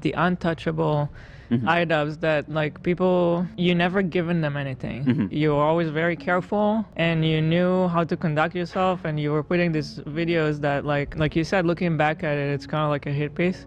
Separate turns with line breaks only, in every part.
the untouchable items that like people, you never given them anything. You were always very careful and you knew how to conduct yourself, and you were putting these videos that like you said, looking back at it, it's kind of like a hit piece,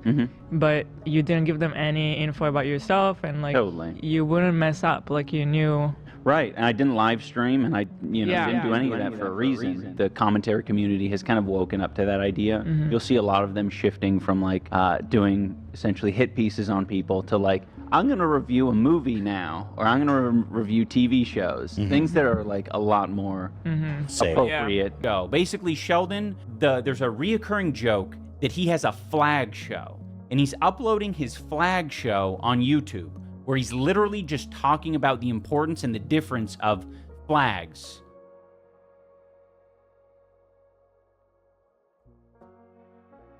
but you didn't give them any info about yourself, and like you wouldn't mess up, like you knew.
Right, and I didn't live stream, and I didn't do any of that for a reason. The commentary community has kind of woken up to that idea. You'll see a lot of them shifting from like doing essentially hit pieces on people to like, I'm going to review a movie now, or I'm going to review TV shows, things that are like a lot more appropriate.
Yeah. Basically, Sheldon, there's a reoccurring joke that he has a flag show, and he's uploading his flag show on YouTube, where he's literally just talking about the importance and the difference of flags.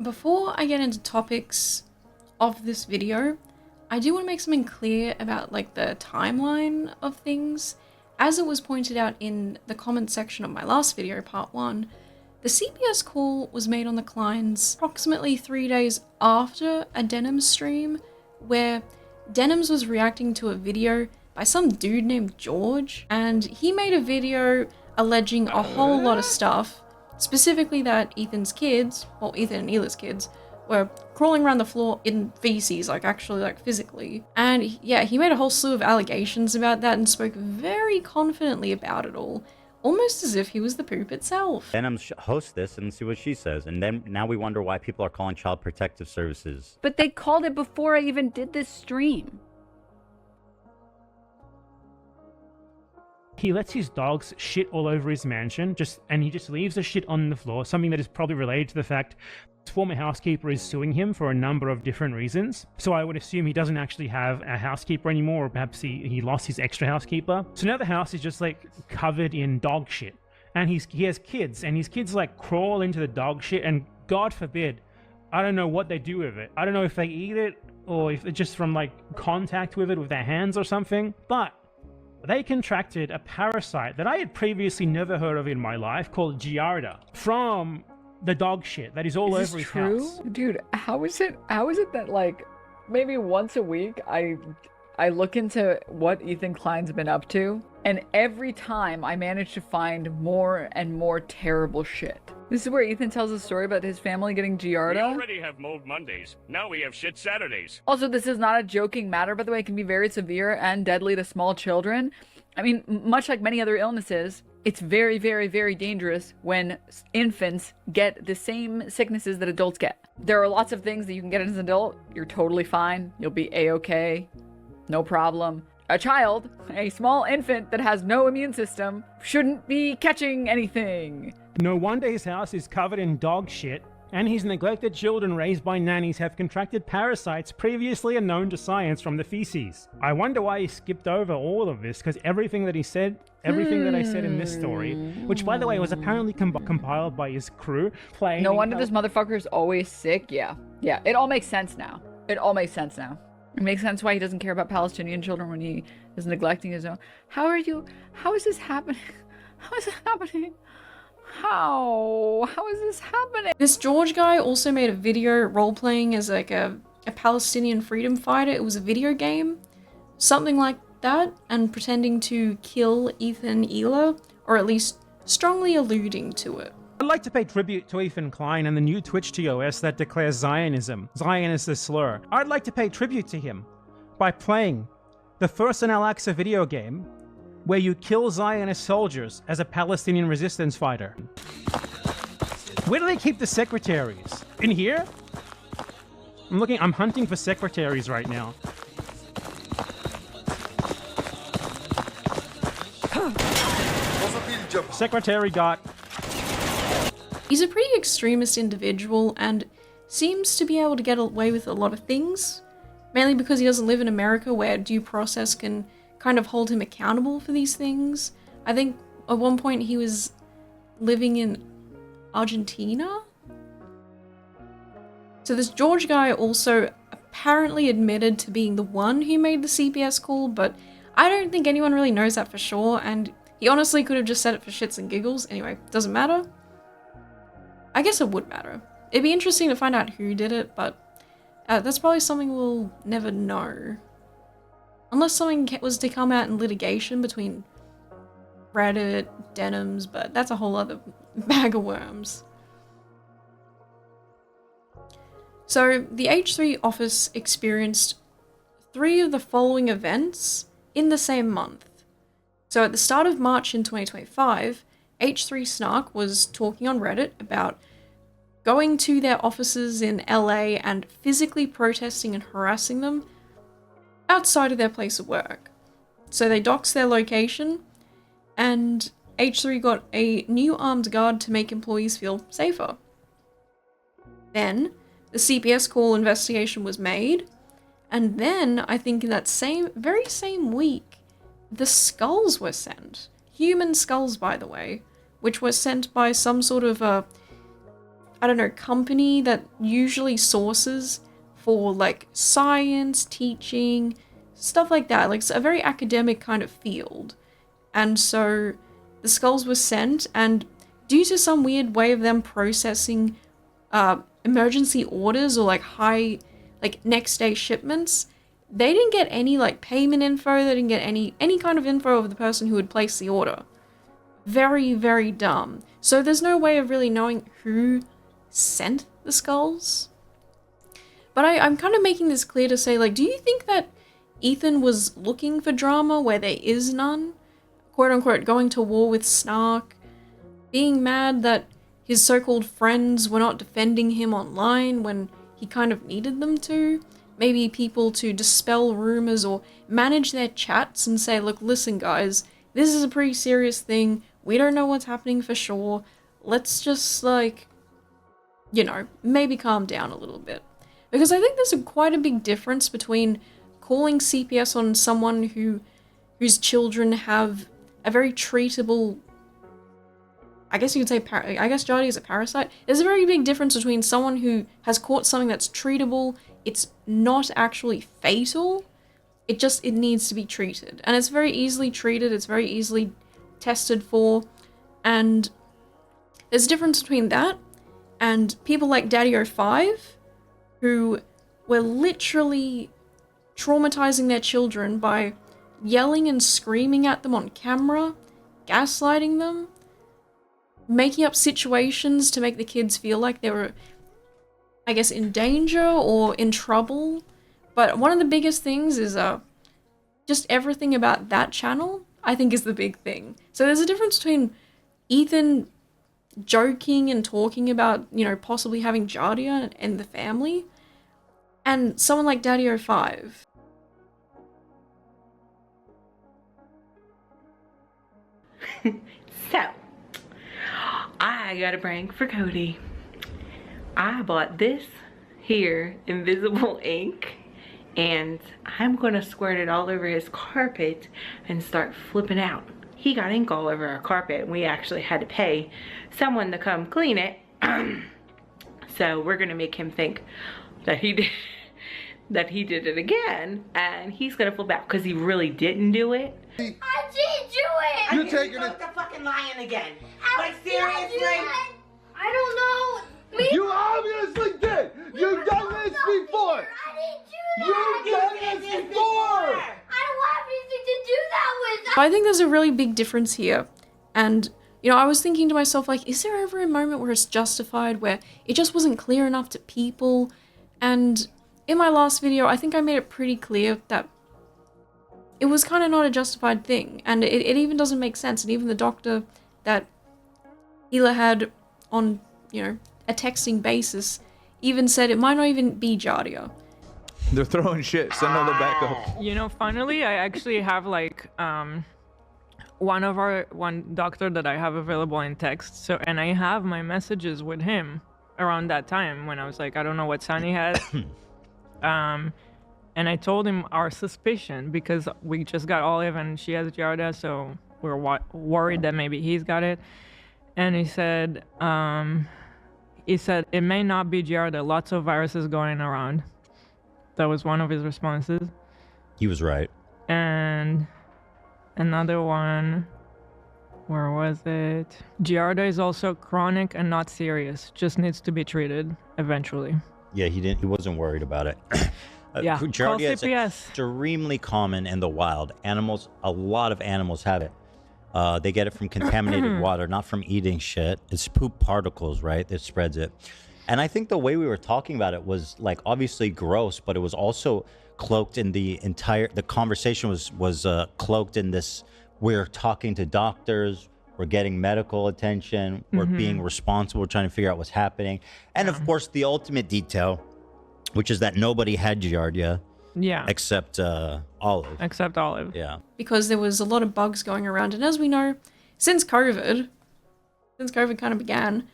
Before I get into topics of this video, I do want to make something clear about like the timeline of things. As it was pointed out in the comment section of my last video, part 1, the CPS call was made on the Kleins approximately 3 days after a Denims stream, where Denims was reacting to a video by some dude named George, and he made a video alleging a whole lot of stuff, specifically that Ethan's kids, well, Ethan and Hila's kids, were crawling around the floor in feces, like actually like physically. And yeah, he made a whole slew of allegations about that and spoke very confidently about it all, almost as if he was the poop itself.
Denims host this and see what she says, and then now we wonder why people are calling Child Protective Services.
But they called it before I even did this stream.
He lets his dogs shit all over his mansion, and he just leaves the shit on the floor, something that is probably related to the fact his former housekeeper is suing him for a number of different reasons. So I would assume he doesn't actually have a housekeeper anymore, or perhaps he lost his extra housekeeper. So now the house is just like covered in dog shit. And he has kids, and his kids like crawl into the dog shit, and God forbid, I don't know what they do with it. I don't know if they eat it, or if it's just from like contact with it with their hands or something, but they contracted a parasite that I had previously never heard of in my life called Giardia from the dog shit that is all over his house.
Dude, how is it that like maybe once a week I look into what Ethan Klein's been up to, and every time I manage to find more and more terrible shit. This is where Ethan tells a story about his family getting Giardia.
We already have Mold Mondays. Now we have Shit Saturdays.
Also, this is not a joking matter, by the way. It can be very severe and deadly to small children. I mean, much like many other illnesses, it's very, very, very dangerous when infants get the same sicknesses that adults get. There are lots of things that you can get as an adult. You're totally fine. You'll be A-okay. No problem. A child, a small infant that has no immune system, shouldn't be catching anything.
No wonder his house is covered in dog shit, and his neglected children raised by nannies have contracted parasites previously unknown to science from the feces. I wonder why he skipped over all of this, because everything that I said in this story, which by the way was apparently compiled by his crew, playing...
No wonder this motherfucker is always sick. Yeah, it all makes sense now. It makes sense why he doesn't care about Palestinian children when he is neglecting his own. How is this happening? How is this happening?
This George guy also made a video role-playing as like a Palestinian freedom fighter. It was a video game, something like that, and pretending to kill Ethan Hila, or at least strongly alluding to it.
I'd like to pay tribute to Ethan Klein and the new Twitch TOS that declares Zionism. Zion is a slur. I'd like to pay tribute to him by playing the first Al-Aqsa video game where you kill Zionist soldiers as a Palestinian resistance fighter. Where do they keep the secretaries? In here? I'm hunting for secretaries right now. Secretary got...
He's a pretty extremist individual and seems to be able to get away with a lot of things, mainly because he doesn't live in America where due process can kind of hold him accountable for these things. I think at one point he was living in Argentina. So this George guy also apparently admitted to being the one who made the CPS call, but I don't think anyone really knows that for sure, and he honestly could have just said it for shits and giggles. Anyway, doesn't matter. I guess it would matter. It'd be interesting to find out who did it, but That's probably something we'll never know. Unless something was to come out in litigation between Reddit, Denims, but that's a whole other bag of worms. So, the H3 office experienced 3 of the following events in the same month. So, at the start of March in 2025, H3 Snark was talking on Reddit about going to their offices in LA and physically protesting and harassing them outside of their place of work. So, they doxed their location, and H3 got a new armed guard to make employees feel safer. Then, the CPS call investigation was made, and then, I think in that very same week, the skulls were sent. Human skulls, by the way, which were sent by some sort of company that usually sources for, like, science, teaching, stuff like that. Like, a very academic kind of field. And so, the skulls were sent, and due to some weird way of them processing emergency orders or next day shipments, they didn't get any payment info. They didn't get any kind of info of the person who had placed the order. Very, very dumb. So there's no way of really knowing who sent the skulls. But I'm kind of making this clear to say, do you think that Ethan was looking for drama where there is none? Quote unquote, going to war with Snark, being mad that his so-called friends were not defending him online when he kind of needed them to. Maybe people to dispel rumors or manage their chats and say, look, listen guys, this is a pretty serious thing. We don't know what's happening for sure. Let's just maybe calm down a little bit. Because I think there's quite a big difference between calling CPS on someone whose children have a very treatable, I guess you could say, I guess Jody is a parasite. There's a very big difference between someone who has caught something that's treatable, it's not actually fatal, it needs to be treated. And it's very easily treated, it's very easily tested for, and there's a difference between that and people like Daddy05, who were literally traumatizing their children by yelling and screaming at them on camera, gaslighting them, making up situations to make the kids feel like they were, I guess, in danger or in trouble. But one of the biggest things is just everything about that channel, I think, is the big thing. So there's a difference between Ethan joking and talking about, possibly having Jardia and the family, and someone like Daddy05.
So, I got a prank for Cody. I bought this here invisible ink, and I'm gonna squirt it all over his carpet and start flipping out. He got ink all over our carpet, and we actually had to pay someone to come clean it. So we're gonna make him think that he did it again, and he's gonna flip out because he really didn't do it.
I did do it!
You're taking it. The fucking lying again. Like seriously?
I don't know.
You obviously did. You've done this before. You've done this before.
I don't have anything to do that with.
I think there's a really big difference here, and I was thinking to myself, is there ever a moment where it's justified, where it just wasn't clear enough to people? And in my last video, I think I made it pretty clear that it was kind of not a justified thing, and it even doesn't make sense. And even the doctor that Hila had on, a texting basis even said it might not even be Jardia.
They're throwing shit. Send all the backup.
Finally, I actually have one doctor that I have available in text. So, and I have my messages with him around that time when I was like, I don't know what sign he had. And I told him our suspicion because we just got Olive and she has Jardia, so we're worried that maybe he's got it. And he said it may not be Jardia. Lots of viruses going around. That was one of his responses.
He was right.
And another one, where was it? Giardia is also chronic and not serious. Just needs to be treated eventually.
Yeah, he wasn't worried about it.
Yeah, call
Giardia is
CPS.
extremely common in the wild. Animals, a lot of animals have it. They get it from contaminated water, not from eating shit. It's poop particles, right? That spreads it. And I think the way we were talking about it was like obviously gross, but it was also cloaked in the conversation was cloaked in this. We're talking to doctors. We're getting medical attention. We're being responsible. We're trying to figure out what's happening. And of course, the ultimate detail, which is that nobody had Giardia.
Yeah.
Except Olive.
Except Olive.
Yeah.
Because there was a lot of bugs going around. And as we know, since COVID kind of began,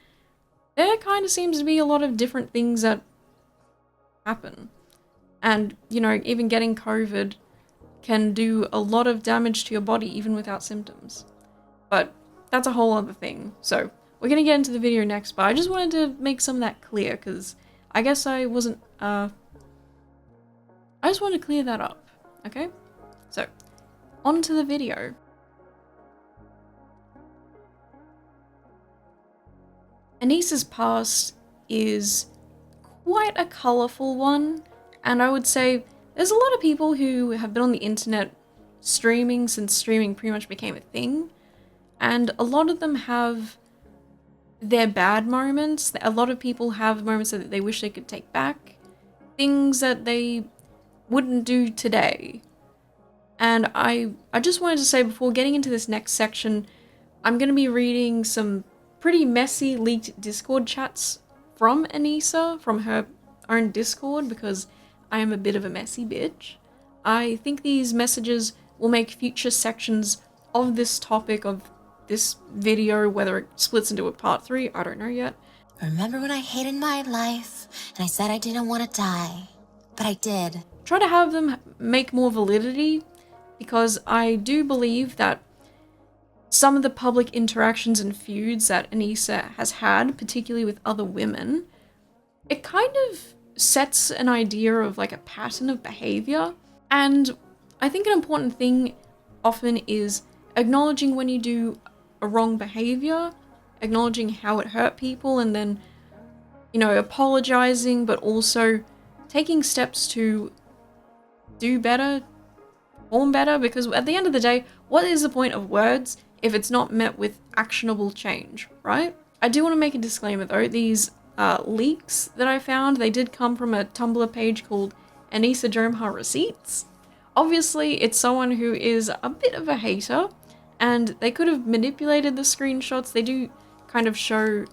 there kind of seems to be a lot of different things that happen. And, you know, even getting COVID can do a lot of damage to your body even without symptoms. But that's a whole other thing. So we're going to get into the video next, but I just wanted to make some of that clear because I guess I wasn't, I just wanted to clear that up, okay? So, on to the video. Anisa's past is quite a colourful one, and I would say there's a lot of people who have been on the internet streaming since streaming pretty much became a thing, and a lot of them have their bad moments. A lot of people have moments that they wish they could take back, things that they wouldn't do today. And I just wanted to say before getting into this next section, I'm going to be reading some pretty messy leaked Discord chats from Anisa, from her own Discord, because I am a bit of a messy bitch. I think these messages will make future sections of this topic, of this video, whether it splits into a part 3, I don't know yet.
Remember when I hated my life and I said I didn't want to die, but I did.
Try to have them make more validity, because I do believe that some of the public interactions and feuds that Anisa has had, particularly with other women, it kind of sets an idea of like a pattern of behavior. And I think an important thing often is acknowledging when you do a wrong behavior, acknowledging how it hurt people, and then, you know, apologizing, but also taking steps to do better, perform better, because at the end of the day, what is the point of words if it's not met with actionable change, right? I do want to make a disclaimer though, these leaks that I found, they did come from a Tumblr page called Anisa Dromha Receipts. Obviously, it's someone who is a bit of a hater, and they could have manipulated the screenshots. They do kind of show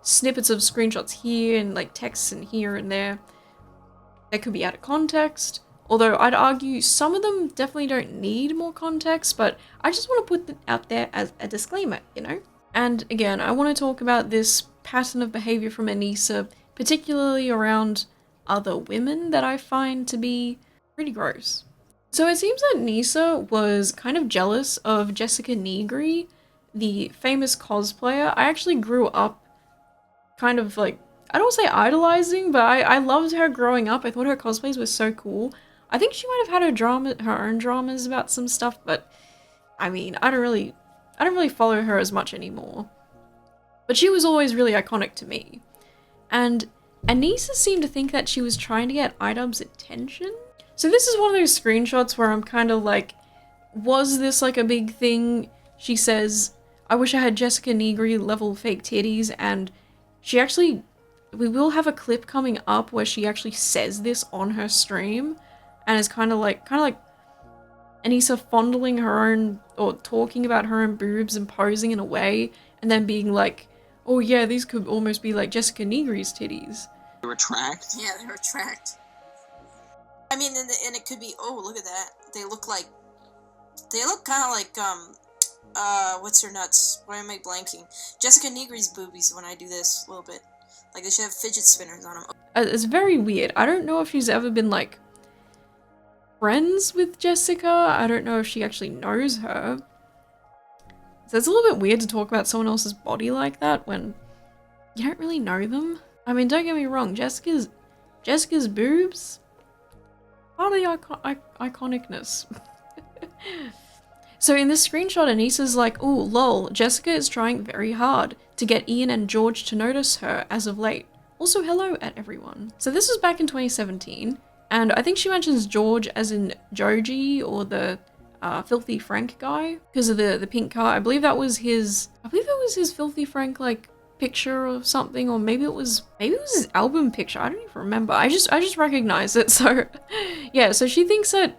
snippets of screenshots here and like texts in here and there. They could be out of context. Although I'd argue some of them definitely don't need more context, but I just want to put it out there as a disclaimer, you know? And again, I want to talk about this pattern of behavior from Anisa, particularly around other women, that I find to be pretty gross. So it seems that Anisa was kind of jealous of Jessica Negri, the famous cosplayer. I actually grew up kind of like, I don't say idolizing, but I loved her growing up. I thought her cosplays were so cool. I think she might have had her own dramas about some stuff, but I mean, I don't really follow her as much anymore. But she was always really iconic to me. And Anisa seemed to think that she was trying to get Idub's attention. So this is one of those screenshots where I'm kind of like, was this like a big thing? She says, I wish I had Jessica Negri level fake titties, and she actually, we will have a clip coming up where she actually says this on her stream, and is kind of like Anisa fondling her own, or talking about her own boobs and posing in a way, and then being like, oh yeah, these could almost be like Jessica Negri's titties.
They retract?
Yeah, they retract. I mean, and it could be, oh, look at that. They look kind of like, what's her nuts? Why am I blanking? Jessica Negri's boobies when I do this a little bit. Like, they should have fidget spinners on them.
It's very weird. I don't know if she's ever been, like, friends with Jessica. I don't know if she actually knows her. So it's a little bit weird to talk about someone else's body like that when you don't really know them. I mean, don't get me wrong, Jessica's boobs, part of the iconicness. So in this screenshot, Anisa's like, ooh, lol, Jessica is trying very hard to get Ian and George to notice her as of late. Also, hello at everyone. So this was back in 2017, and I think she mentions George as in Joji, or the Filthy Frank guy, because of the pink car. I believe that was his, Filthy Frank, like, picture or something, or maybe it was his album picture. I don't even remember. I just recognize it. So yeah, so she thinks that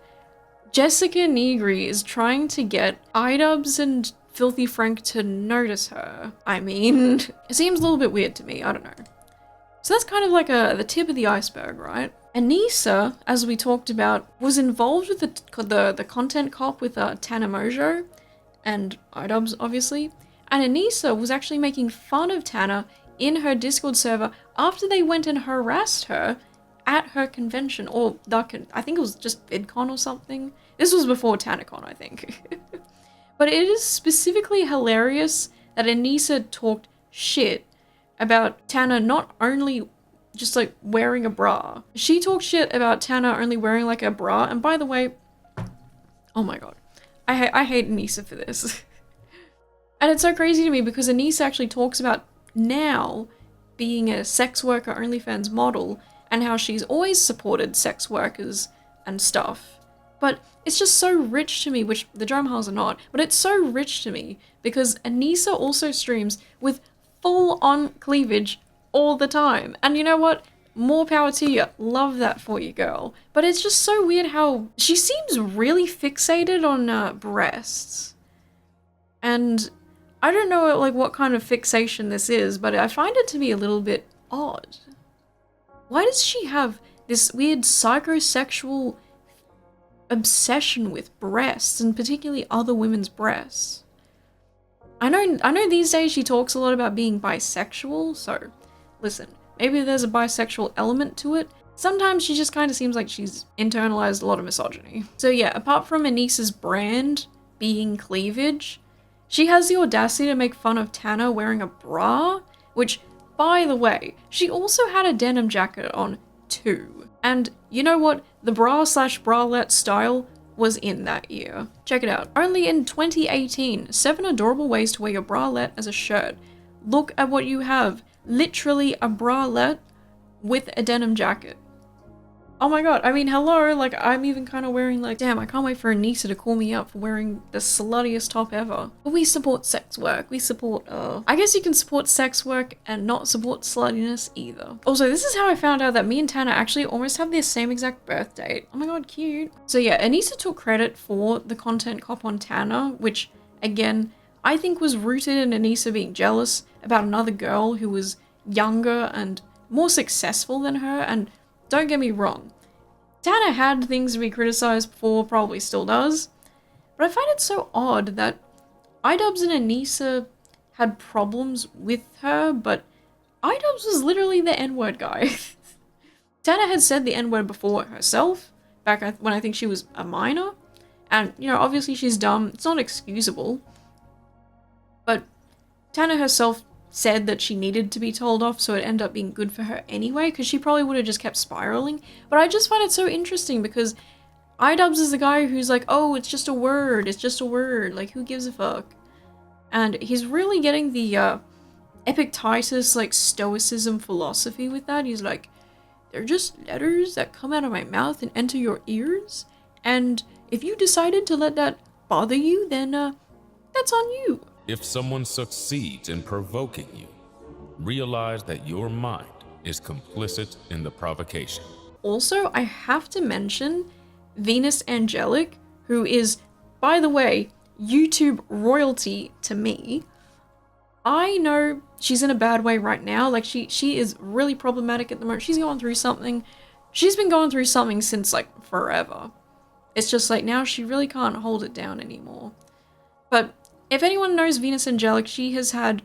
Jessica Negri is trying to get iDubbbz and Filthy Frank to notice her. I mean, it seems a little bit weird to me. I don't know. So that's kind of like the tip of the iceberg, right? Anisa, as we talked about, was involved with the content cop with Tana Mojo and iDubbbz, obviously. And Anisa was actually making fun of Tana in her Discord server after they went and harassed her at her convention, or I think it was just VidCon or something. This was before TanaCon, I think. But it is specifically hilarious that Anisa talked shit about Tana not only just like wearing a bra. She talked shit about Tana only wearing like a bra, and by the way, oh my god, I hate Anisa for this. And it's so crazy to me because Anisa actually talks about now being a sex worker OnlyFans model and how she's always supported sex workers and stuff. But it's just so rich to me, which the Drumhulls are not, but it's so rich to me because Anisa also streams with full-on cleavage all the time. And you know what? More power to you. Love that for you, girl. But it's just so weird how she seems really fixated on breasts. And I don't know like what kind of fixation this is, but I find it to be a little bit odd. Why does she have this weird psychosexual obsession with breasts, and particularly other women's breasts? I know these days she talks a lot about being bisexual, so listen, maybe there's a bisexual element to it. Sometimes she just kind of seems like she's internalized a lot of misogyny. So yeah, apart from Anisa's brand being cleavage, she has the audacity to make fun of Tana wearing a bra, which, by the way, she also had a denim jacket on too. And you know what? The bra/bralette style was in that year. Check it out. Only in 2018, 7 adorable ways to wear your bralette as a shirt. Look at what you have. Literally a bralette with a denim jacket. Oh my god, I mean, hello, like, I'm even kind of wearing, like, damn, I can't wait for Anisa to call me up for wearing the sluttiest top ever. But we support sex work, we support, I guess you can support sex work and not support sluttiness either. Also, this is how I found out that me and Tana actually almost have the same exact birth date. Oh my god, cute. So yeah, Anisa took credit for the content cop on Tana, which, again, I think was rooted in Anisa being jealous about another girl who was younger and more successful than her, and don't get me wrong, Tana had things to be criticized for, probably still does, but I find it so odd that iDubbbz and Anisa had problems with her, but iDubbbz was literally the N-word guy. Tana had said the N-word before herself, back when I think she was a minor, and, you know, obviously she's dumb, it's not excusable, but Tana herself said that she needed to be told off, so it ended up being good for her anyway, because she probably would have just kept spiraling. But I just find it so interesting because iDubbbz is the guy who's like, oh, it's just a word, like, who gives a fuck? And he's really getting the Epictetus, like, stoicism philosophy with that. He's like, they're just letters that come out of my mouth and enter your ears, and if you decided to let that bother you, then that's on you.
If someone succeeds in provoking you, realize that your mind is complicit in the provocation.
Also, I have to mention VenusAngelic, who is, by the way, YouTube royalty to me. I know she's in a bad way right now. Like, she is really problematic at the moment. She's going through something. She's been going through something since, like, forever. It's just like now she really can't hold it down anymore. But if anyone knows VenusAngelic, she has had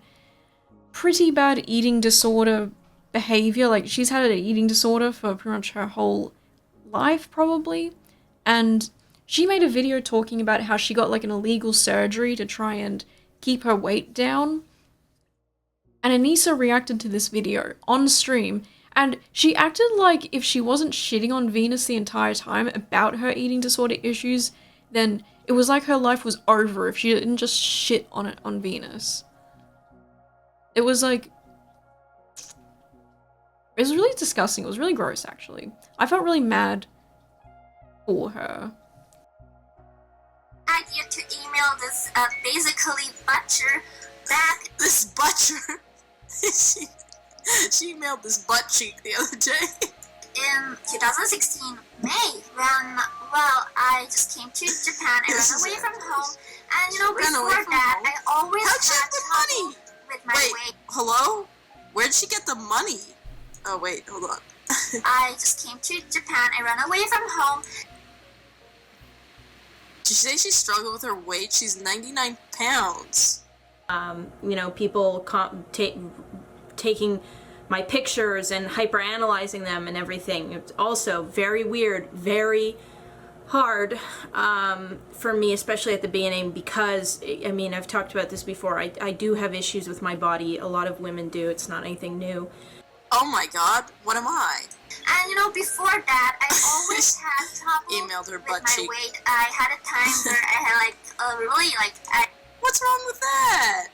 pretty bad eating disorder behavior. Like, she's had an eating disorder for pretty much her whole life, probably. And she made a video talking about how she got, like, an illegal surgery to try and keep her weight down. And Anisa reacted to this video on stream, and she acted like if she wasn't shitting on Venus the entire time about her eating disorder issues, then it was like her life was over if she didn't just shit on it on Venus. It was like, It was really disgusting. It was really gross, actually. I felt really mad for her.
Idea to email this basically butcher back.
This butcher? she emailed this butt cheek the other day.
In 2016 May, when, well, I just came to Japan and ran away from home. And you know, before that, I always had trouble with my weight.
Hello? Where'd she get the money? Oh wait, hold on.
I just came to Japan and ran away from home.
Did you say she struggled with her weight? She's 99 pounds.
You know, people taking my pictures and hyper-analyzing them and everything. It's also very weird, very hard for me, especially at the beginning, because, I mean, I've talked about this before. I do have issues with my body. A lot of women do. It's not anything new.
Oh my god, what am I?
And you know, before that, I always had trouble
Emailed her
with
butt
my
cheek.
weight. I had a time where I had like really like
What's wrong with that?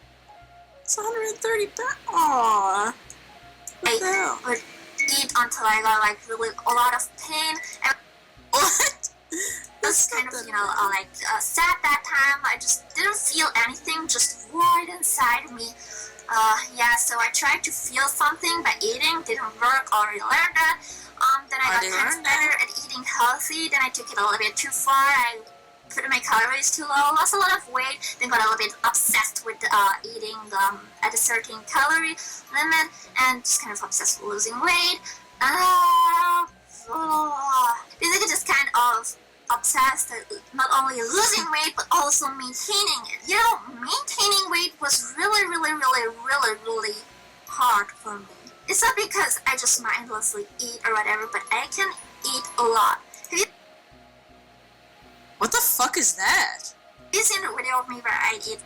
It's 130 pounds. Aww.
I would eat until I got like really a lot of pain. And
what?
was kind of, you know, sad that time. I just didn't feel anything, just void inside me. Yeah, so I tried to feel something by eating, didn't work, already learned that. Then I got kind of better at eating healthy, then I took it a little bit too far. I put my calories too low, lost a lot of weight, then got a little bit obsessed with eating at a certain calorie limit, and just kind of obsessed with losing weight. Basically just kind of obsessed at not only losing weight, but also maintaining it. You know, maintaining weight was really hard for me. It's not because I just mindlessly eat or whatever, but I can eat a lot.
What the fuck is that?
Have you seen a video of me where I eat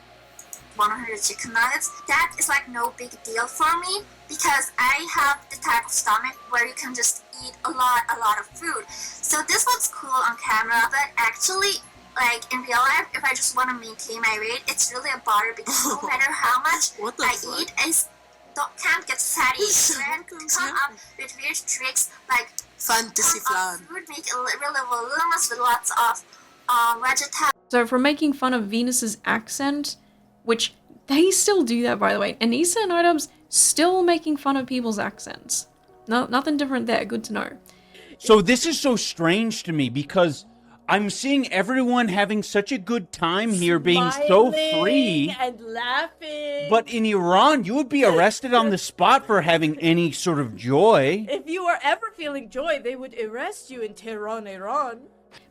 100 chicken nuggets? That is like no big deal for me because I have the type of stomach where you can just eat a lot of food. So this looks cool on camera, but actually, like in real life, if I just want to maintain my weight, it's really a bother because no matter how much I eat, I can't get fatty. So I have to come up with weird tricks like
fantasy flan.
Food, make it really voluminous with lots of vegetables.
So from making fun of Venus's accent, which they still do that, by the way, Anisa and Idubbbz still making fun of people's accents. No, nothing different there. Good to know.
So this is so strange to me because I'm seeing everyone having such a good time here, being so free
and laughing.
But in Iran, you would be arrested on the spot for having any sort of joy.
If you were ever feeling joy, they would arrest you in Tehran, Iran.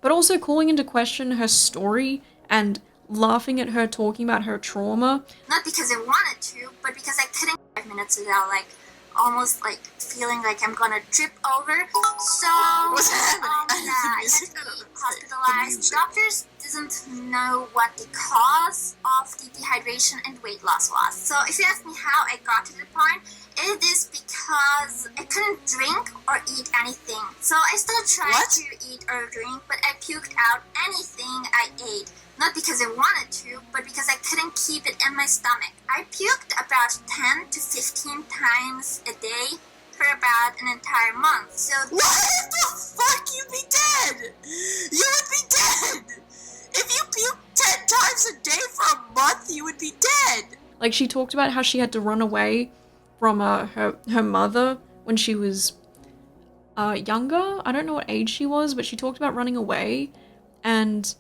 But also calling into question her story and laughing at her talking about her trauma.
Not because I wanted to, but because I couldn't 5 minutes without like almost like feeling like I'm gonna trip over. So
what's happening?
Yeah, I had to be hospitalized. Doctors didn't know what the cause of the dehydration and weight loss was. So if you ask me how I got to the point, it is because I couldn't drink or eat anything. So I still tried to eat or drink, but I puked out anything I ate. Not because I wanted to, but because I couldn't keep it in my stomach. I puked about 10 to 15 times a day for about an entire month. So
what the fuck? You'd be dead! You would be dead! If you puke 10 times a day for a month, you would be dead!
Like, she talked about how she had to run away from her mother when she was younger. I don't know what age she was, but she talked about running away. And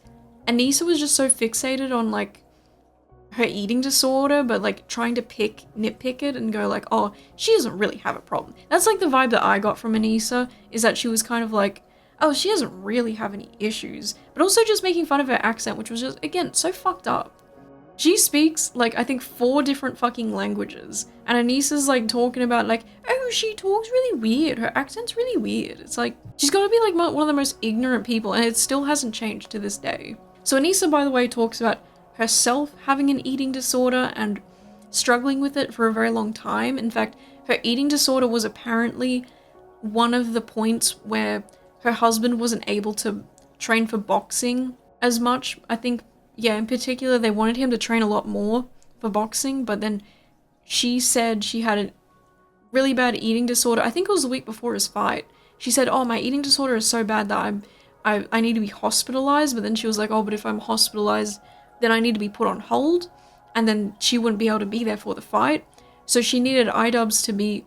Anisa was just so fixated on, like, her eating disorder, but, like, trying to nitpick it and go, like, oh, she doesn't really have a problem. That's, like, the vibe that I got from Anisa, is that she was kind of like, oh, she doesn't really have any issues. But also just making fun of her accent, which was just, again, so fucked up. She speaks, like, I think 4 different fucking languages. And Anisa's, like, talking about, like, oh, she talks really weird. Her accent's really weird. It's like, she's gotta be, like, one of the most ignorant people, and it still hasn't changed to this day. So Anisa, by the way, talks about herself having an eating disorder and struggling with it for a very long time. In fact, her eating disorder was apparently one of the points where her husband wasn't able to train for boxing as much. I think, yeah, in particular, they wanted him to train a lot more for boxing, but then she said she had a really bad eating disorder. I think it was the week before his fight. She said, oh, my eating disorder is so bad that I need to be hospitalized. But then she was like, oh, but if I'm hospitalized, then I need to be put on hold. And then she wouldn't be able to be there for the fight. So she needed iDubbbz to be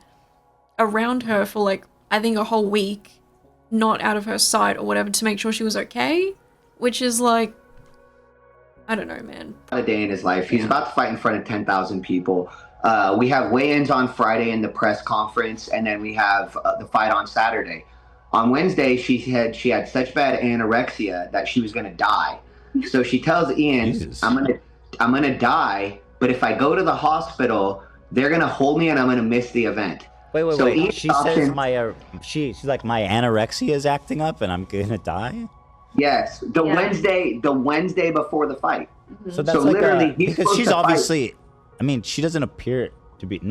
around her for like, I think a whole week, not out of her sight or whatever, to make sure she was okay. Which is like, I don't know, man.
A day in his life. He's about to fight in front of 10,000 people. We have weigh-ins on Friday in the press conference, and then we have the fight on Saturday. On Wednesday, she had such bad anorexia that she was going to die. So she tells Ian, Jesus. I'm gonna die, but if I go to the hospital, they're going to hold me and I'm going to miss the event.
Wait. She says she's like, my anorexia is acting up and I'm going to die?
Yes, the Wednesday before the fight.
So that's literally because she's obviously, I mean, she doesn't appear to be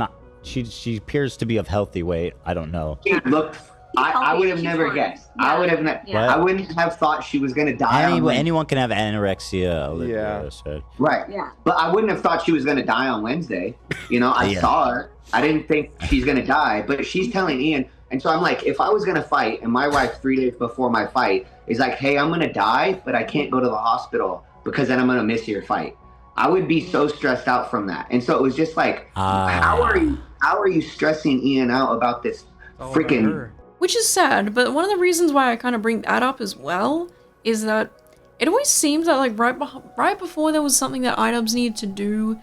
she appears to be of healthy weight. I don't know.
She looked. I would have never guessed. Yeah. I wouldn't have thought she was gonna die.
Anyone can have anorexia. Olivia said.
Right. Yeah. But I wouldn't have thought she was gonna die on Wednesday. You know, I saw her. I didn't think she's gonna die, but she's telling Ian. And so I'm like, if I was going to fight and my wife 3 days before my fight is like, hey, I'm going to die, but I can't go to the hospital because then I'm going to miss your fight. I would be so stressed out from that. And so it was just like, how are you stressing Ian out about this freaking...
Which is sad, but one of the reasons why I kind of bring that up as well is that it always seems that like right before there was something that iDubbbz needed to do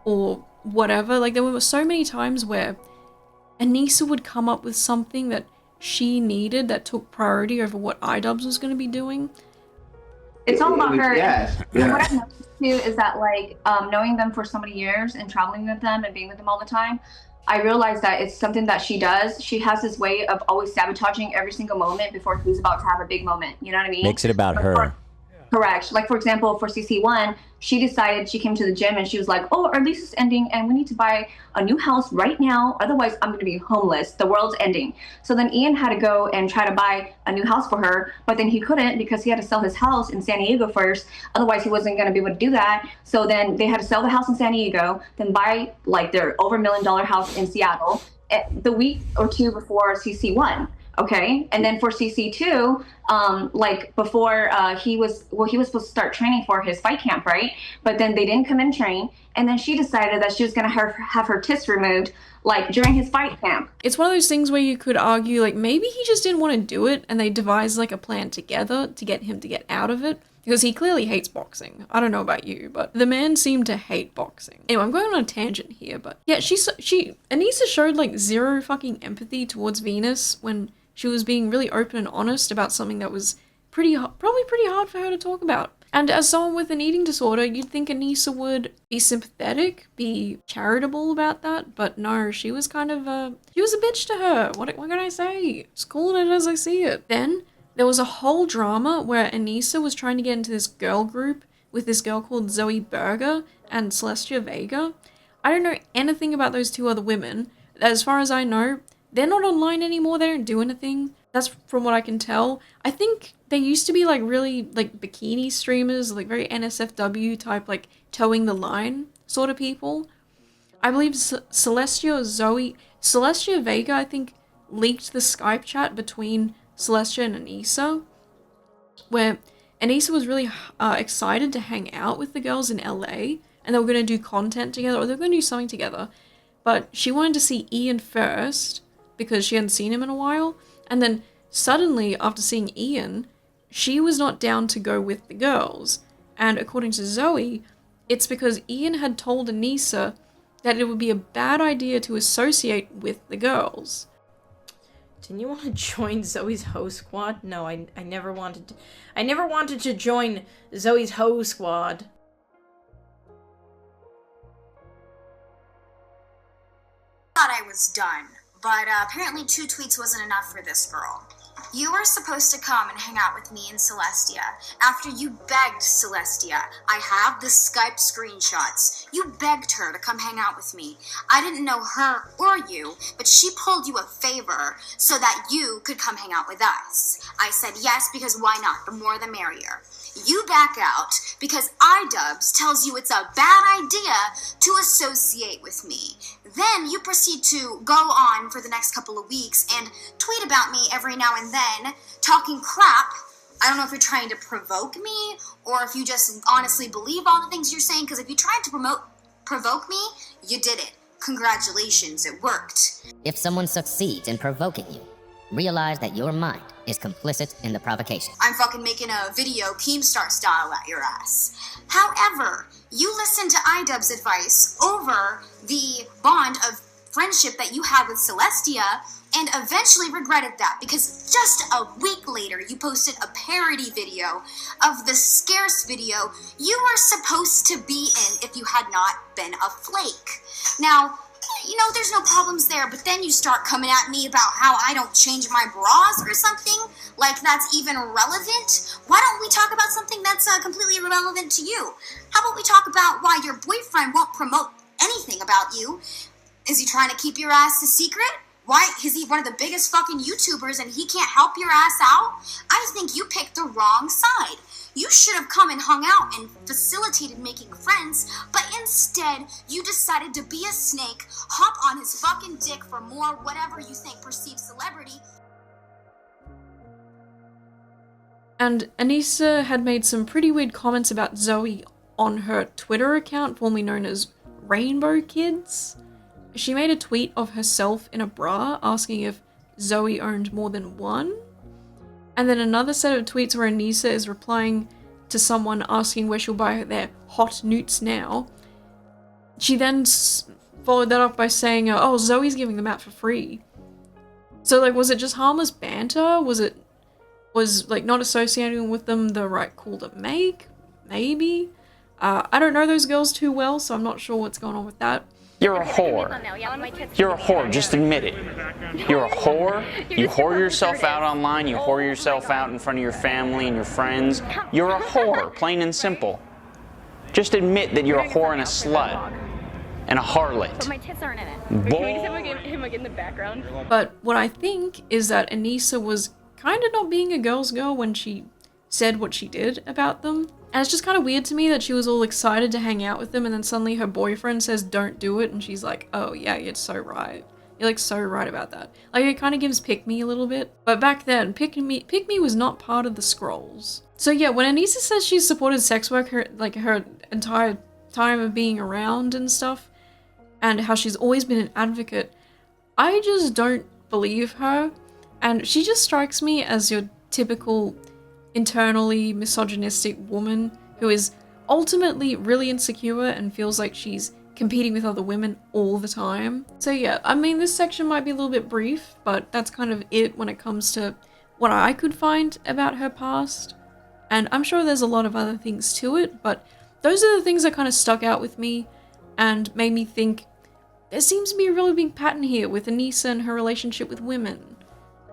or whatever, like there were so many times where Anisa would come up with something that she needed that took priority over what iDubbbz was going to be doing.
It's all about her.
Yes.
And what I've noticed too is that like knowing them for so many years and traveling with them and being with them all the time, I realized that it's something that she does. She has this way of always sabotaging every single moment before she's about to have a big moment. You know what I mean?
Makes it about her.
Correct. Like, for example, for CC1, she came to the gym and she was like, oh, our lease is ending and we need to buy a new house right now. Otherwise, I'm going to be homeless. The world's ending. So then Ian had to go and try to buy a new house for her, but then he couldn't because he had to sell his house in San Diego first. Otherwise, he wasn't going to be able to do that. So then they had to sell the house in San Diego, then buy like their over $1 million house in Seattle the week or two before CC1. Okay, and then for CC2, like before he was supposed to start training for his fight camp, right? But then they didn't come and train, and then she decided that she was gonna have her tits removed, like during his fight camp.
It's one of those things where you could argue, like maybe he just didn't want to do it, and they devised like a plan together to get him to get out of it. Because he clearly hates boxing. I don't know about you, but the man seemed to hate boxing. Anyway, I'm going on a tangent here, but yeah, Anisa showed like zero fucking empathy towards Venus when she was being really open and honest about something that was probably pretty hard for her to talk about. And as someone with an eating disorder, you'd think Anisa would be sympathetic, be charitable about that, but no, she was kind of she was a bitch to her. What can I say? Just calling it as I see it. Then there was a whole drama where Anisa was trying to get into this girl group with this girl called Zoie Burgher and Celestia Vega. I don't know anything about those two other women. As far as I know, they're not online anymore. They don't do anything. That's from what I can tell. I think they used to be like really like bikini streamers, like very NSFW type, like towing the line sort of people. I believe Celestia Vega, I think, leaked the Skype chat between Celestia and Anisa, where Anisa was really excited to hang out with the girls in LA, and they were going to do content together, or they were going to do something together. But she wanted to see Ian first, because she hadn't seen him in a while, and then suddenly, after seeing Ian, she was not down to go with the girls, and according to Zoie, it's because Ian had told Anisa that it would be a bad idea to associate with the girls.
Didn't you want to join Zoe's hoe squad? No, I never wanted to. I never wanted to join Zoe's hoe squad.
I thought I was done. But apparently 2 tweets wasn't enough for this girl. You were supposed to come and hang out with me and Celestia. After you begged Celestia, I have the Skype screenshots. You begged her to come hang out with me. I didn't know her or you, but she pulled you a favor so that you could come hang out with us. I said yes because why not? The more the merrier. You back out because iDubbbz tells you it's a bad idea to associate with me. Then you proceed to go on for the next couple of weeks and tweet about me every now and then, talking crap. I don't know if you're trying to provoke me or if you just honestly believe all the things you're saying, because if you tried to provoke me, you did it. Congratulations, it worked.
If someone succeeds in provoking you, realize that your mind is complicit in the provocation.
I'm fucking making a video Keemstar style at your ass. However, you listened to iDubbbz's advice over the bond of friendship that you had with Celestia and eventually regretted that because just a week later you posted a parody video of the scarce video you were supposed to be in if you had not been a flake. Now, you know, there's no problems there, but then you start coming at me about how I don't change my bras or something, like that's even relevant. Why don't we talk about something that's completely irrelevant to you? How about we talk about why your boyfriend won't promote anything about you? Is he trying to keep your ass a secret? Why is he one of the biggest fucking YouTubers and he can't help your ass out? I think you picked the wrong side. You should have come and hung out and facilitated making friends, but instead, you decided to be a snake, hop on his fucking dick for more whatever you think perceived celebrity.
And Anisa had made some pretty weird comments about Zoie on her Twitter account, formerly known as Rainbow Kids. She made a tweet of herself in a bra asking if Zoie owned more than one. And then another set of tweets where Anisa is replying to someone asking where she'll buy their hot newts now. She then followed that up by saying, oh, Zoe's giving them out for free. So, like, was it just harmless banter? Was like, not associating with them the right call to make? Maybe? I don't know those girls too well, so I'm not sure what's going on with that.
You're a whore. You're a whore, just admit it. You're a whore. You whore yourself out online, you whore yourself out in front of your family and your friends. You're a whore, plain and simple. Just admit that you're a whore and a slut. And a harlot.
But my tits aren't in it. Can we just have him like in the background?
But what I think is that Anisa was kind of not being a girl's girl when she said what she did about them. And it's just kind of weird to me that she was all excited to hang out with them and then suddenly her boyfriend says don't do it and she's like, oh yeah, you're so right. You're like so right about that. Like it kind of gives Pick Me a little bit. But back then, Pick Me was not part of the scrolls. So yeah, when Anisa says she's supported sex work her entire time of being around and stuff, and how she's always been an advocate, I just don't believe her. And she just strikes me as your typical internally misogynistic woman who is ultimately really insecure and feels like she's competing with other women all the time. So yeah, I mean, this section might be a little bit brief, but that's kind of it when it comes to what I could find about her past. And I'm sure there's a lot of other things to it, but those are the things that kind of stuck out with me and made me think there seems to be a really big pattern here with Anisa and her relationship with women.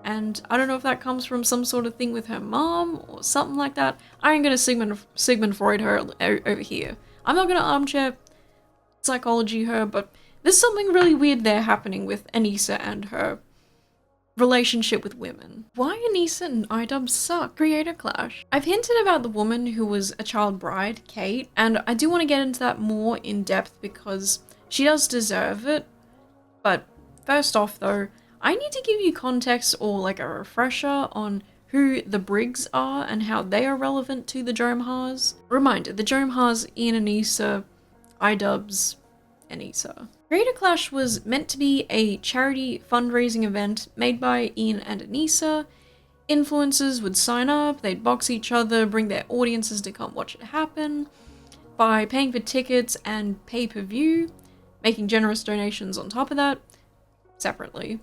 And I don't know if that comes from some sort of thing with her mom or something like that. I ain't gonna Sigmund Freud her over here. I'm not gonna armchair psychology her, but there's something really weird there happening with Anisa and her relationship with women. Why Anisa and iDubbbz suck? Creator clash. I've hinted about the woman who was a child bride, Kate, and I do want to get into that more in depth because she does deserve it. But first off though, I need to give you context or like a refresher on who the Briggs are and how they are relevant to the Jomhars. Reminder, the Jomhars, Ian and Anisa, iDubbbz, Anisa. Creator Clash was meant to be a charity fundraising event made by Ian and Anisa. Influencers would sign up, they'd box each other, bring their audiences to come watch it happen by paying for tickets and pay-per-view, making generous donations on top of that, separately.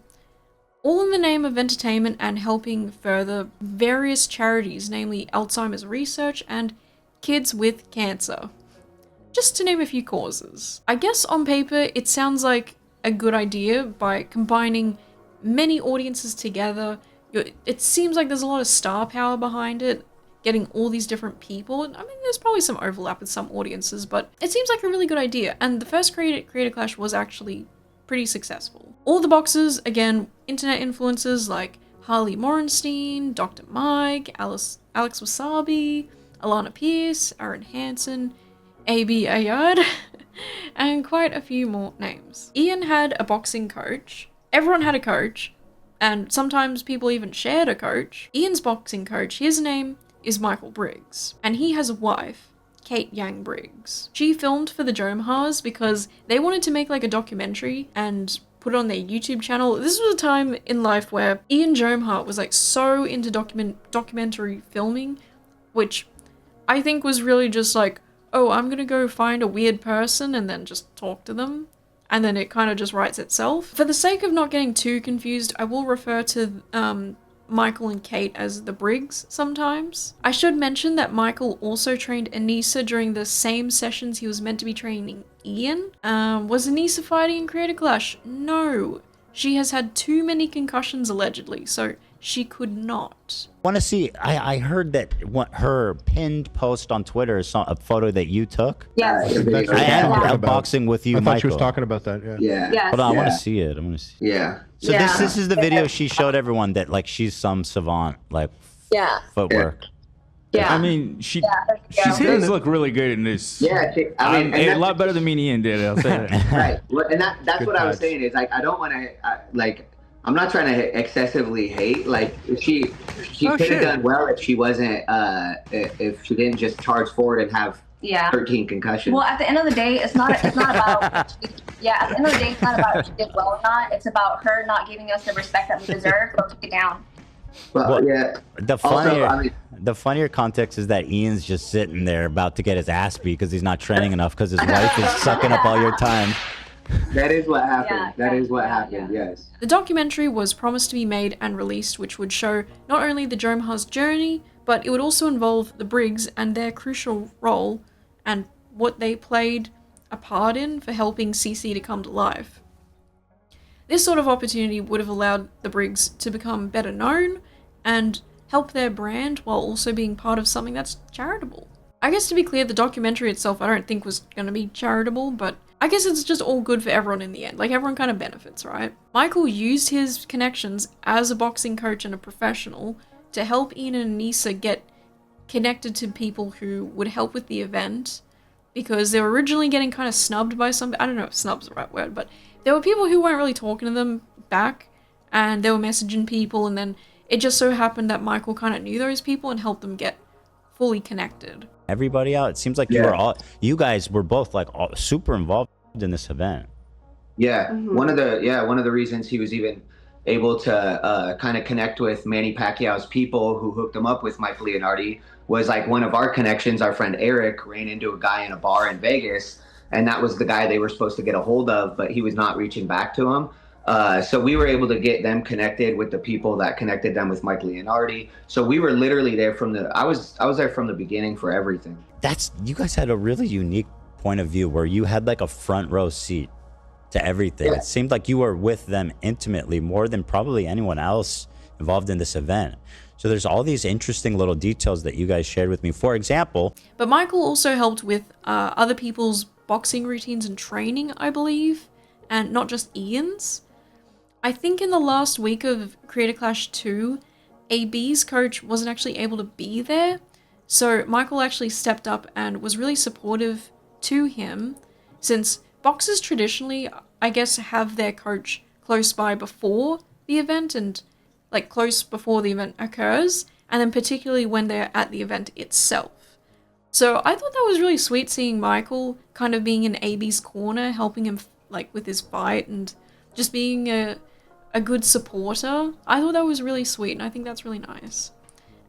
All in the name of entertainment and helping further various charities, namely Alzheimer's research and kids with cancer. Just to name a few causes. I guess on paper it sounds like a good idea by combining many audiences together it seems like there's a lot of star power behind it, getting all these different people. I mean, there's probably some overlap with some audiences, but it seems like a really good idea. And the first Creator Clash was actually pretty successful. All the boxes, again, internet influencers like Harley Morenstein, Dr. Mike, Alex Wasabi, Alana Pierce, Aaron Hansen, A.B. Ayad, and quite a few more names. Ian had a boxing coach. Everyone had a coach, and sometimes people even shared a coach. Ian's boxing coach, his name is Michael Briggs, and he has a wife, Kate Yang Briggs. She filmed for the Jomhars because they wanted to make like a documentary and put it on their YouTube channel. This was a time in life where Ian Jomhart was like so into documentary filming, which I think was really just like, oh, I'm gonna go find a weird person and then just talk to them. And then it kind of just writes itself. For the sake of not getting too confused, I will refer to Michael and Kate as the Briggs sometimes. I should mention that Michael also trained Anisa during the same sessions he was meant to be training Ian. Was Anisa fighting in Creator Clash? No. She has had too many concussions allegedly, so she could not.
Want to see? I heard that her pinned post on Twitter is a photo that you took.
Yes.
I am boxing with you,
I thought
Michael.
she was talking about that. Yeah.
Yes.
Hold on, I want to
Yeah.
see it. I want to see.
Yeah.
So
Yeah.
this is the video she showed everyone that like she's some savant like
Yeah.
footwork.
Yeah.
I mean, she
Yeah.
does look really good in this.
Yeah, I mean, and
a
that's-
lot better than me and Ian did. I'll say that.
Right. Well, and that's
Good
what I was
vibes.
saying is like I don't want to like I'm not trying to excessively hate. Like she
Oh,
could have
shit.
done well if she wasn't if she didn't just charge forward and have
Yeah.
13 concussions.
Well, at the end of the day, it's not about at the end of the day, it's not about if she did well or not. It's about her not giving us the respect that we deserve. So take it down.
But
Well,
yeah.
The
Also,
funnier,
I mean,
the funnier context is that Ian's just sitting there about to get his ass beat because he's not training enough because his wife is sucking up all your time.
that is what happened.
Yeah,
That is what
yeah,
happened. Yes.
The documentary was promised to be made and released, which would show not only the Jomhar's journey, but it would also involve the Briggs and their crucial role and what they played a part in for helping CC to come to life. This sort of opportunity would have allowed the Briggs to become better known and help their brand while also being part of something that's charitable. I guess to be clear, the documentary itself I don't think was going to be charitable, but I guess it's just all good for everyone in the end. Like, everyone kind of benefits, right? Michael used his connections as a boxing coach and a professional to help Ian and Anisa get connected to people who would help with the event, because they were originally getting kind of snubbed by some, I don't know if snub's the right word, but there were people who weren't really talking to them back, and they were messaging people, and then it just so happened that Michael kind of knew those people and helped them get fully connected.
Everybody out. It seems like you guys were both like super involved in this event.
Yeah. One of the reasons he was even able to kind of connect with Manny Pacquiao's people who hooked him up with Mike Leonardi was like one of our connections. Our friend Eric ran into a guy in a bar in Vegas, and that was the guy they were supposed to get a hold of, but he was not reaching back to him. So we were able to get them connected with the people that connected them with Mike Leonardi. So we were literally there from I was there from the beginning for everything.
You guys had a really unique point of view where you had like a front row seat to everything.
Yeah.
It seemed like you were with them intimately more than probably anyone else involved in this event. So there's all these interesting little details that you guys shared with me. For example,
But Michael also helped with other people's boxing routines and training, I believe, and not just Ian's. I think in the last week of Creator Clash 2, AB's coach wasn't actually able to be there, so Michael actually stepped up and was really supportive to him, since boxers traditionally, I guess, have their coach close by before the event and like close before the event occurs, and then particularly when they're at the event itself. So I thought that was really sweet seeing Michael kind of being in AB's corner, helping him like with his fight and just being a good supporter. I thought that was really sweet, and I think that's really nice.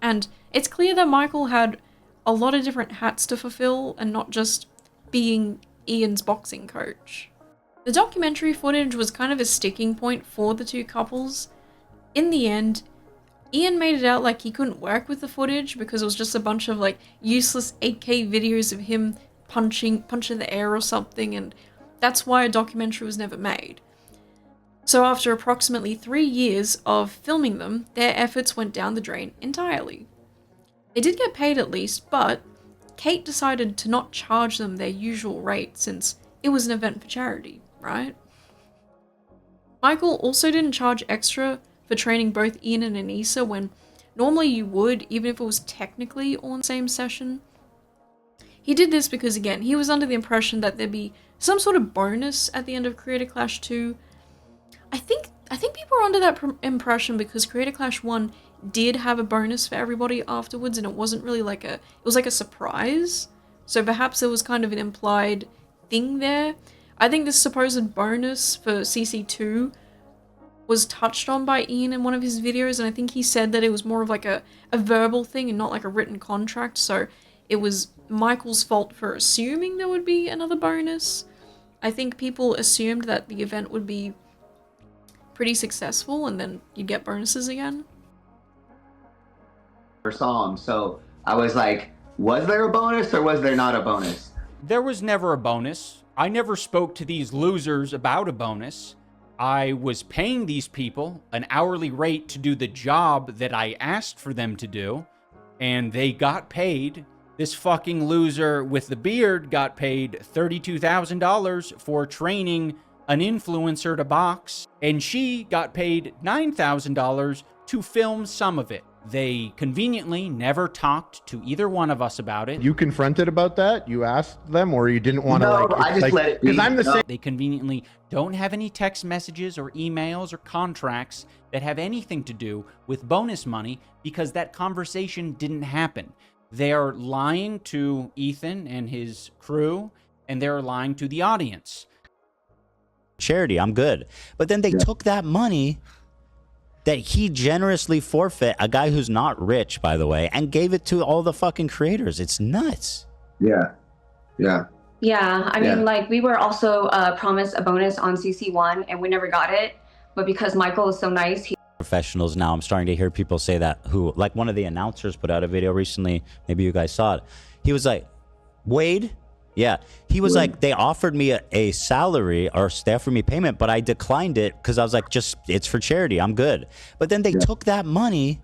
And it's clear that Michael had a lot of different hats to fulfill and not just being Ian's boxing coach. The documentary footage was kind of a sticking point for the two couples. In the end, Ian made it out like he couldn't work with the footage because it was just a bunch of like useless 8K videos of him punching the air or something, and that's why a documentary was never made. So after approximately 3 years of filming them, their efforts went down the drain entirely. They did get paid at least, but Kate decided to not charge them their usual rate since it was an event for charity, right? Michael also didn't charge extra for training both Ian and Anisa when normally you would, even if it was technically all in the same session. He did this because, again, he was under the impression that there'd be some sort of bonus at the end of Creator Clash 2. I think people were under that impression because Creator Clash 1 did have a bonus for everybody afterwards, and it wasn't really like it was like a surprise. So perhaps there was kind of an implied thing there. I think this supposed bonus for CC2 was touched on by Ian in one of his videos, and I think he said that it was more of like a verbal thing and not like a written contract, so it was Michael's fault for assuming there would be another bonus. I think people assumed that the event would be pretty successful and then you'd get bonuses again.
Saw him, so I was like, was there a bonus or was there not a bonus?
There was never a bonus. I never spoke to these losers about a bonus. I was paying these people an hourly rate to do the job that I asked for them to do, and they got paid. This fucking loser with the beard got paid $32,000 for training an influencer to box, and she got paid $9,000 to film some of it. They conveniently never talked to either one of us about it.
You confronted about that? You asked them, or you didn't want to
I just let it be.
Because I'm the same.
They conveniently don't have any text messages or emails or contracts that have anything to do with bonus money because that conversation didn't happen. They are lying to Ethan and his crew, and they're lying to the audience.
Charity, I'm good. But then they took that money that he generously forfeit, a guy who's not rich, by the way, and gave it to all the fucking creators. It's nuts.
Yeah.
I mean, like, we were also promised a bonus on CC1 and we never got it, but because Michael is so nice, he
professionals now. I'm starting to hear people say that, who, like, one of the announcers put out a video recently, maybe you guys saw it. He was like, Wade? Yeah, he was like, they offered me a salary, or they offered me payment, but I declined it because I was like, it's for charity, I'm good. But then they took that money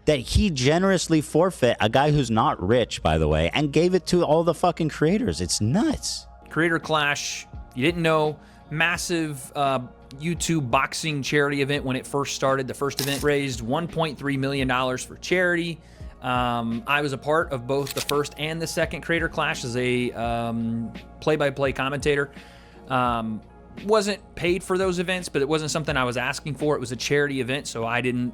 that he generously forfeit, a guy who's not rich, by the way, and gave it to all the fucking creators. It's nuts.
Creator Clash, you didn't know, massive YouTube boxing charity event when it first started. The first event raised $1.3 million for charity. I was a part of both the first and the second Creator Clash as a play-by-play commentator. Wasn't paid for those events, but it wasn't something I was asking for. It was a charity event, so I didn't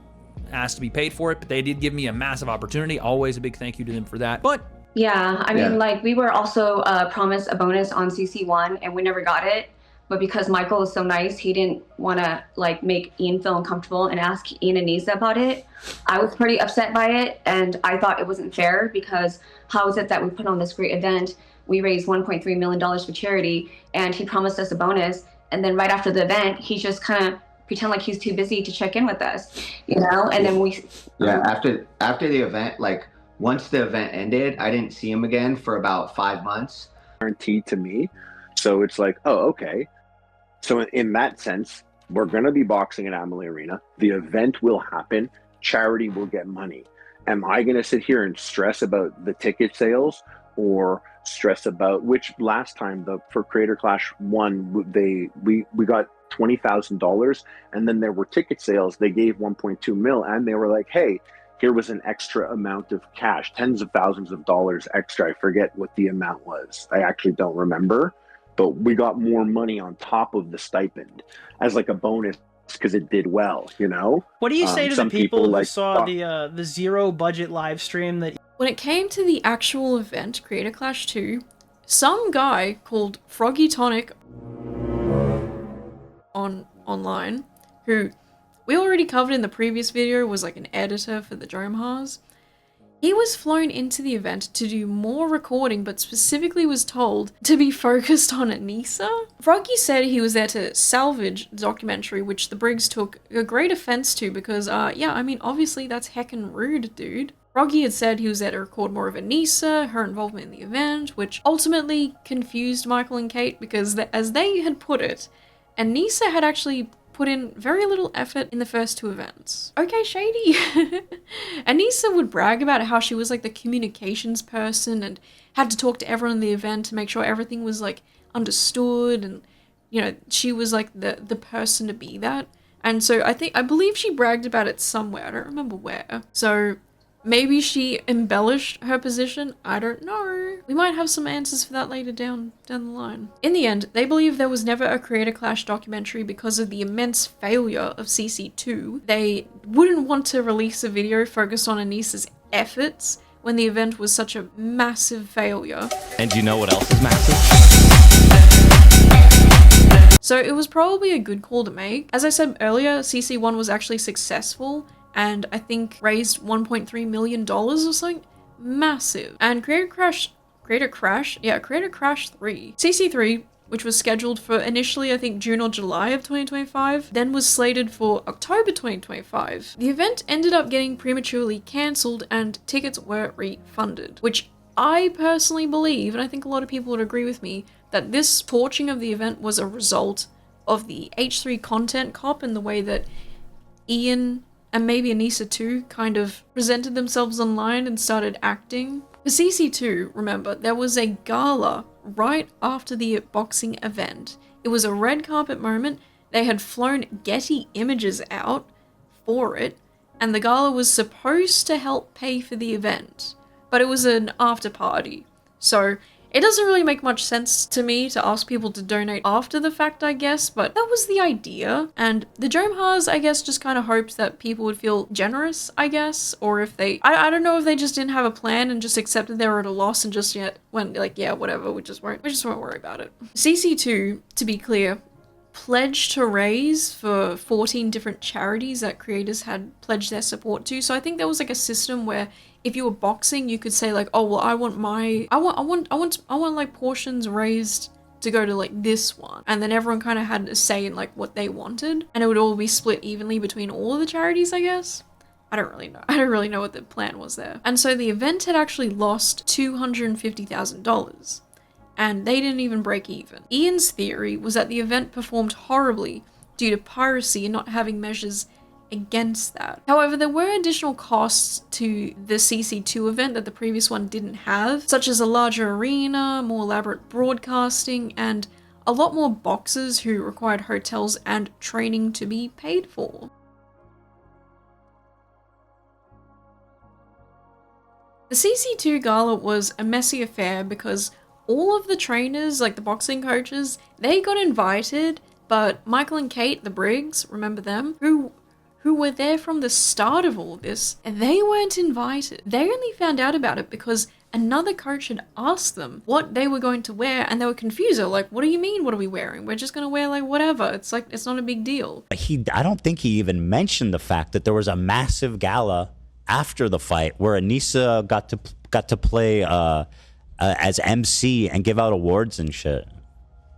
ask to be paid for it, but they did give me a massive opportunity. Always a big thank you to them for that. But
yeah, I mean, like, we were also promised a bonus on CC1 and we never got it. But because Michael is so nice, he didn't want to, like, make Ian feel uncomfortable and ask Ian and Anisa about it. I was pretty upset by it, and I thought it wasn't fair because how is it that we put on this great event, we raised $1.3 million for charity, and he promised us a bonus, and then right after the event, he just kind of pretend like he's too busy to check in with us, you know? And then we...
Yeah, after the event, like, once the event ended, I didn't see him again for about 5 months.
Guaranteed to me. So it's like, oh, okay. So in that sense, we're going to be boxing at Amalie Arena. The event will happen. Charity will get money. Am I going to sit here and stress about the ticket sales or stress about which last time for Creator Clash 1, we got $20,000 and then there were ticket sales. They gave 1.2 mil and they were like, hey, here was an extra amount of cash, tens of thousands of dollars extra. I forget what the amount was. I actually don't remember. But we got more money on top of the stipend as like a bonus because it did well, you know?
What do you say to the people who
like,
saw the zero budget live stream that...
When it came to the actual event, Creator Clash 2, some guy called Froggy Tonic online, who we already covered in the previous video, was like an editor for the Dromehars. He was flown into the event to do more recording, but specifically was told to be focused on Anisa. Froggy said he was there to salvage the documentary, which the Briggs took a great offense to because, yeah, I mean, obviously that's heckin' rude, dude. Froggy had said he was there to record more of Anisa, her involvement in the event, which ultimately confused Michael and Kate because, as they had put it, Anisa had actually put in very little effort in the first 2 events. Okay, shady. Anisa would brag about how she was like the communications person and had to talk to everyone in the event to make sure everything was like understood, and you know, she was like the person to be that. And so I believe she bragged about it somewhere. I don't remember where. So maybe she embellished her position. I don't know. We might have some answers for that later down the line. In the end, they believe there was never a creator clash documentary because of the immense failure of CC2. They wouldn't want to release a video focused on Anisa's efforts when the event was such a massive failure.
And do you know what else is massive?
So it was probably a good call to make. As I said earlier, CC1 was actually successful, and I think raised $1.3 million or something. Massive. And Creator Crash 3. CC3, which was scheduled for initially I think June or July of 2025, then was slated for October 2025. The event ended up getting prematurely cancelled and tickets were refunded, which I personally believe, and I think a lot of people would agree with me, that this torching of the event was a result of the H3 content cop and the way that Ian and maybe Anisa too kind of presented themselves online and started acting. For CC2, remember, there was a gala right after the boxing event. It was a red carpet moment. They had flown Getty images out for it, and the gala was supposed to help pay for the event, but it was an after party. So it doesn't really make much sense to me to ask people to donate after the fact, I guess, but that was the idea. And the Jomhars, I guess, just kind of hoped that people would feel generous, I guess, or if they, I don't know if they just didn't have a plan and just accepted they were at a loss and just yet went like, yeah, whatever, we just won't worry about it. CC2, to be clear, pledged to raise for 14 different charities that creators had pledged their support to. So I think there was like a system where if you were boxing, you could say like, oh, well, I want like portions raised to go to like this one. And then everyone kind of had a say in like what they wanted, and it would all be split evenly between all of the charities, I guess. I don't really know. I don't really know what the plan was there. And so the event had actually lost $250,000. And they didn't even break even. Ian's theory was that the event performed horribly due to piracy and not having measures against that. However, there were additional costs to the CC2 event that the previous one didn't have, such as a larger arena, more elaborate broadcasting, and a lot more boxers who required hotels and training to be paid for. The CC2 gala was a messy affair because all of the trainers, like the boxing coaches, they got invited, but Michael and Kate, the Briggs, remember them, who were there from the start of all this, and they weren't invited. They only found out about it because another coach had asked them what they were going to wear, and they were confused. They were like, what do you mean, what are we wearing? We're just gonna wear like whatever. It's like, it's not a big deal.
I don't think he even mentioned the fact that there was a massive gala after the fight where Anisa got to play as MC and give out awards and shit.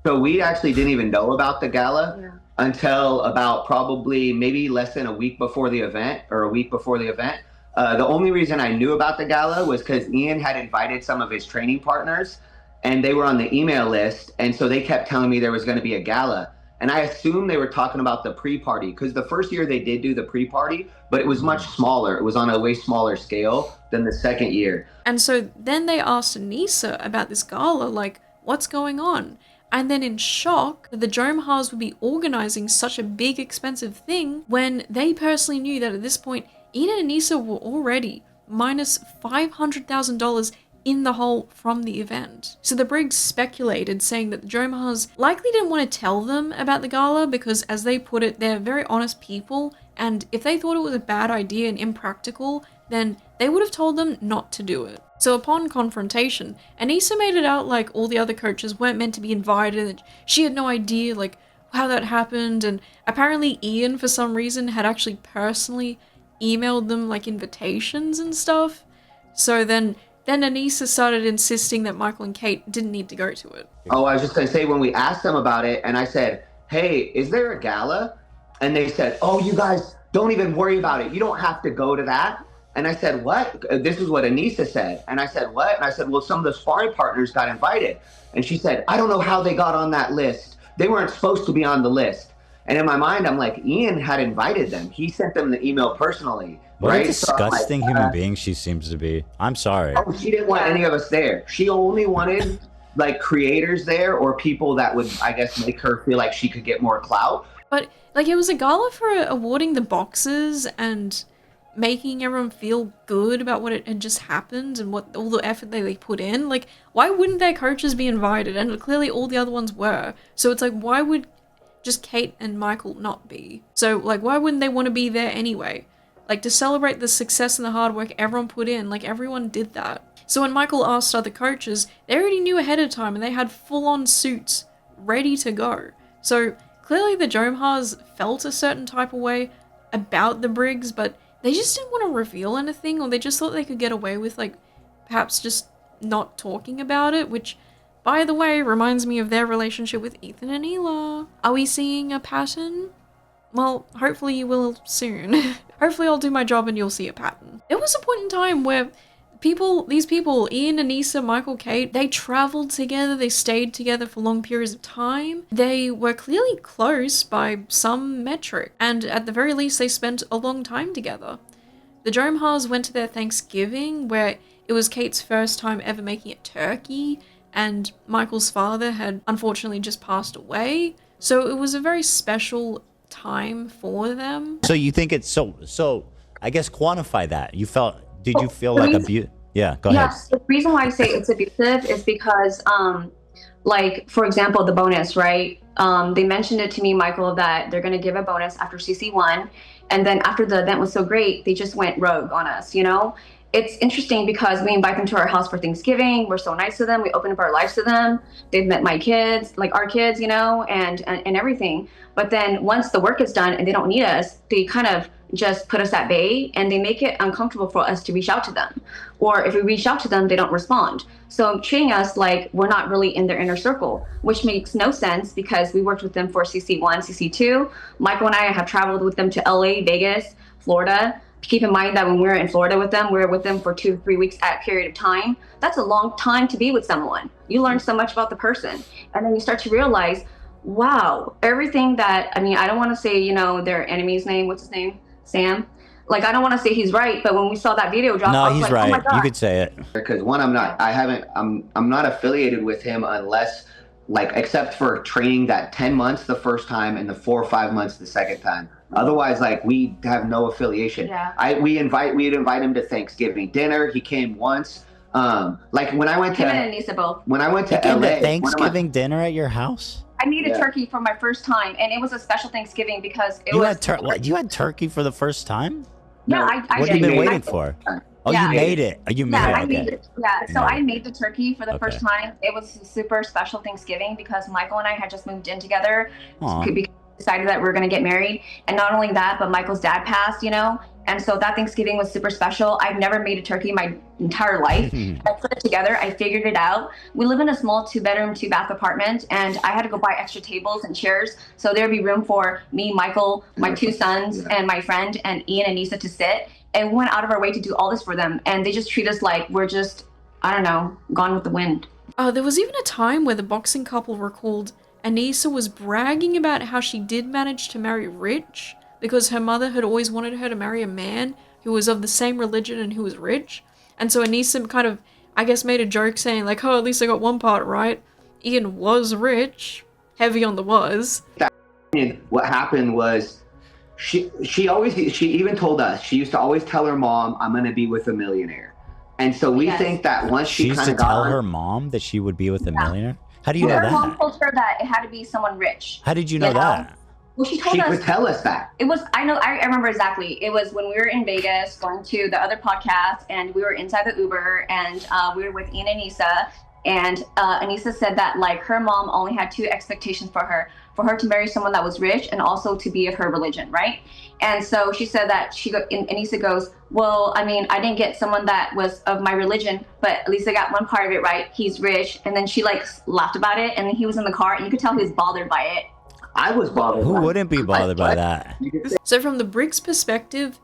So we actually didn't even know about the gala until about probably maybe less than a week before the event, or a week before the event. The only reason I knew about the gala was because Ian had invited some of his training partners, and they were on the email list, and so they kept telling me there was going to be a gala. And I assumed they were talking about the pre-party, because the first year they did do the pre-party, but it was much smaller. It was on a way smaller scale than the second year.
And so then they asked Anisa about this gala, like, what's going on? And then in shock that the Jomhars would be organizing such a big, expensive thing when they personally knew that at this point, Ian and Anisa were already minus $500,000 in the hole from the event. So the Briggs speculated, saying that the Jomhars likely didn't want to tell them about the gala because, as they put it, they're very honest people, and if they thought it was a bad idea and impractical, then they would have told them not to do it. So upon confrontation, Anisa made it out like all the other coaches weren't meant to be invited, and she had no idea like how that happened, and apparently Ian, for some reason, had actually personally emailed them like invitations and stuff. So then Anisa started insisting that Michael and Kate didn't need to go to it.
Oh, I was just going to say, when we asked them about it, and I said, hey, is there a gala? And they said, oh, you guys, don't even worry about it. You don't have to go to that. And I said, what? This is what Anisa said. And I said, what? And I said, well, some of the sparring partners got invited. And she said, I don't know how they got on that list. They weren't supposed to be on the list. And in my mind, I'm like, Ian had invited them. He sent them the email personally.
What
right?
a disgusting human being she seems to be. I'm sorry.
Oh, she didn't want any of us there. She only wanted like creators there or people that would, I guess, make her feel like she could get more clout.
But like it was a gala for awarding the boxes and making everyone feel good about what had just happened and what all the effort they put in. Like, why wouldn't their coaches be invited? And clearly all the other ones were. So it's like, why would just Kate and Michael not be? So like, why wouldn't they want to be there anyway? Like, to celebrate the success and the hard work everyone put in, like everyone did that. So when Michael asked other coaches, they already knew ahead of time and they had full-on suits ready to go. So clearly the Jomhars felt a certain type of way about the Briggs, but they just didn't want to reveal anything, or they just thought they could get away with, like, perhaps just not talking about it, which, by the way, reminds me of their relationship with Ethan and Ela. Are we seeing a pattern? Well, hopefully you will soon. Hopefully I'll do my job and you'll see a pattern. There was a point in time where these people, Ian, Anisa, Michael, Kate, they traveled together, they stayed together for long periods of time. They were clearly close by some metric, and at the very least they spent a long time together. The Jomhars went to their Thanksgiving, where it was Kate's first time ever making a turkey, and Michael's father had unfortunately just passed away, so it was a very special time for them.
So you think it's so I guess quantify that. Did you feel like abuse? Yeah, go ahead.
Yes, the reason why I say it's abusive is because, like, for example, the bonus, right? They mentioned it to me, Michael, that they're going to give a bonus after CC1. And then after the event was so great, they just went rogue on us, you know? It's interesting because we invite them to our house for Thanksgiving. We're so nice to them. We open up our lives to them. They've met my kids, like our kids, you know, and everything. But then once the work is done and they don't need us, they kind of just put us at bay, and they make it uncomfortable for us to reach out to them. Or if we reach out to them, they don't respond. So treating us like we're not really in their inner circle, which makes no sense because we worked with them for CC1, CC2. Michael and I have traveled with them to LA, Vegas, Florida. Keep in mind that when we were in Florida with them, we were with them for 2 to 3 weeks at a period of time. That's a long time to be with someone. You learn so much about the person. And then you start to realize, wow, everything that, I mean, I don't want to say, you know, their enemy's name, what's his name? Sam. Like, I don't want to say he's right, but when we saw that video drop, I was
he's
like,
right.
oh my God.
You could say it.
Because one, I'm not affiliated with him unless, like, except for training that 10 months the first time and the 4 or 5 months the second time. Otherwise, like, we have no affiliation.
Yeah.
We'd invite him to Thanksgiving dinner. He came once. Like when I went
Him and Anisa both.
when I went to
Came
LA,
to Thanksgiving dinner at your house?
I made a turkey for my first time, and it was a special Thanksgiving because it
You
was.
you had turkey for the first time?
Yeah, I
What have you been waiting for? Oh,
Yeah.
you made it. Oh, you made
Yeah,
it.
I made
Okay.
it. Yeah, so
Made
I made the turkey for the first time. It was a super special Thanksgiving because Michael and I had just moved in together.
Aw.
We decided that we were going to get married. And not only that, but Michael's dad passed, you know? And so that Thanksgiving was super special. I've never made a turkey my entire life. I put it together. I figured it out. We live in a small 2-bedroom, 2-bath apartment, and I had to go buy extra tables and chairs so there'd be room for me, Michael, my 2 sons, and my friend, and Ian and Anisa to sit. And we went out of our way to do all this for them. And they just treat us like we're just, I don't know, gone with the wind.
There was even a time where the boxing couple recalled Anisa was bragging about how she did manage to marry rich because her mother had always wanted her to marry a man who was of the same religion and who was rich. And so Anisa kind of, I guess, made a joke saying like, oh, at least I got one part right. Ian was rich. Heavy on the was.
What happened was she even told us, she used to always tell her mom, I'm going to be with a millionaire. And so we think that once
She
she
used
kind
to
of got
tell
on-
her mom that she would be with a millionaire? How do you know
Her
that?
mom told her that it had to be someone rich.
How did you know that?
Well, she told
She
us.
would tell us that.
It was, I remember exactly. It was when we were in Vegas going to the other podcast, and we were inside the Uber, and we were with Ian and Anisa. And Anisa said that, like, her mom only had 2 expectations for her to marry someone that was rich and also to be of her religion, right? And so she said that Anisa goes, well, I mean, I didn't get someone that was of my religion, but at least I got one part of it right. He's rich. And then she, like, laughed about it, and then he was in the car, and you could tell he was bothered by it.
I was bothered.
Who wouldn't be bothered by that?
So from the Briggs' perspective,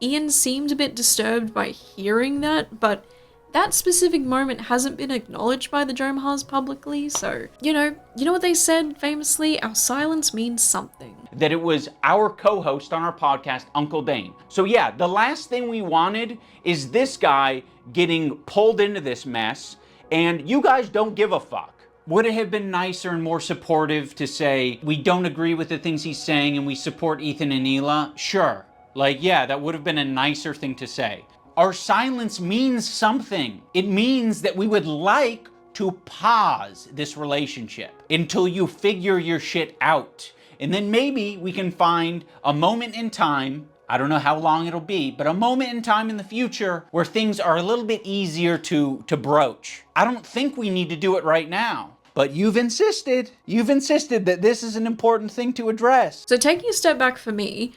Ian seemed a bit disturbed by hearing that, but that specific moment hasn't been acknowledged by the Jomhars publicly, so, you know what they said famously? Our silence means something.
That it was our co-host on our podcast, Uncle Dane. So yeah, the last thing we wanted is this guy getting pulled into this mess, and you guys don't give a fuck. Would it have been nicer and more supportive to say, we don't agree with the things he's saying and we support Ethan and Hila? Sure. Like, yeah, that would have been a nicer thing to say. Our silence means something. It means that we would like to pause this relationship until you figure your shit out. And then maybe we can find a moment in time, I don't know how long it'll be, but a moment in time in the future where things are a little bit easier to broach. I don't think we need to do it right now. But you've insisted that this is an important thing to address.
So taking a step back for me,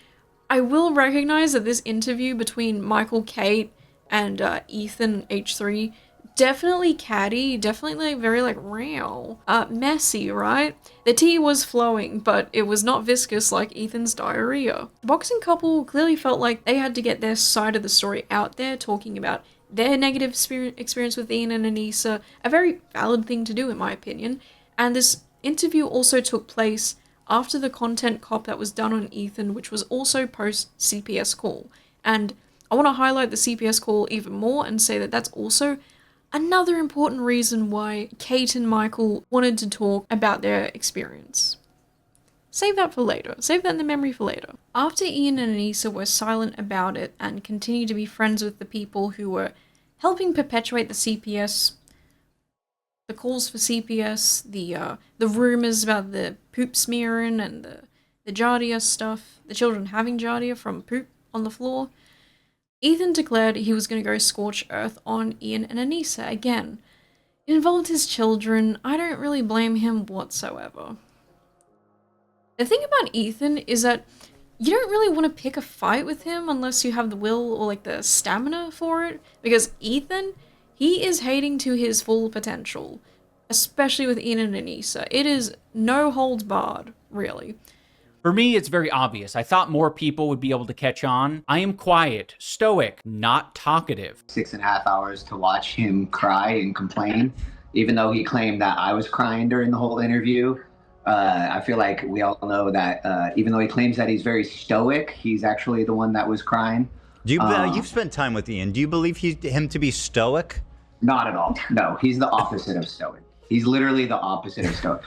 I will recognize that this interview between Michael Kate and Ethan H3, definitely catty, definitely very real, messy, right? The tea was flowing, but it was not viscous like Ethan's diarrhea. The boxing couple clearly felt like they had to get their side of the story out there, talking about their negative experience with Ian and Anisa, a very valid thing to do in my opinion. And this interview also took place after the content cop that was done on Ethan, which was also post CPS call. And I want to highlight the CPS call even more and say that that's also another important reason why Kate and Michael wanted to talk about their experience. Save that for later. Save that in the memory for later. After Ian and Anisa were silent about it and continued to be friends with the people who were helping perpetuate the CPS, the calls for CPS, the rumors about the poop smearing and the Giardia stuff, the children having Giardia from poop on the floor, Ethan declared he was going to go scorch earth on Ian and Anisa again. It involved his children. I don't really blame him whatsoever. The thing about Ethan is that you don't really want to pick a fight with him unless you have the will or the stamina for it, because Ethan, he is hating to his full potential, especially with Ian and Anisa. It is no holds barred, really.
For me, it's very obvious. I thought more people would be able to catch on. I am quiet, stoic, not talkative.
6.5 hours to watch him cry and complain, even though he claimed that I was crying during the whole interview. I feel like we all know that even though he claims that he's very stoic, he's actually the one that was crying.
Do you, you've spent time with Ian. Do you believe him to be stoic?
Not at all. No, he's the opposite of stoic. He's literally the opposite of stoic.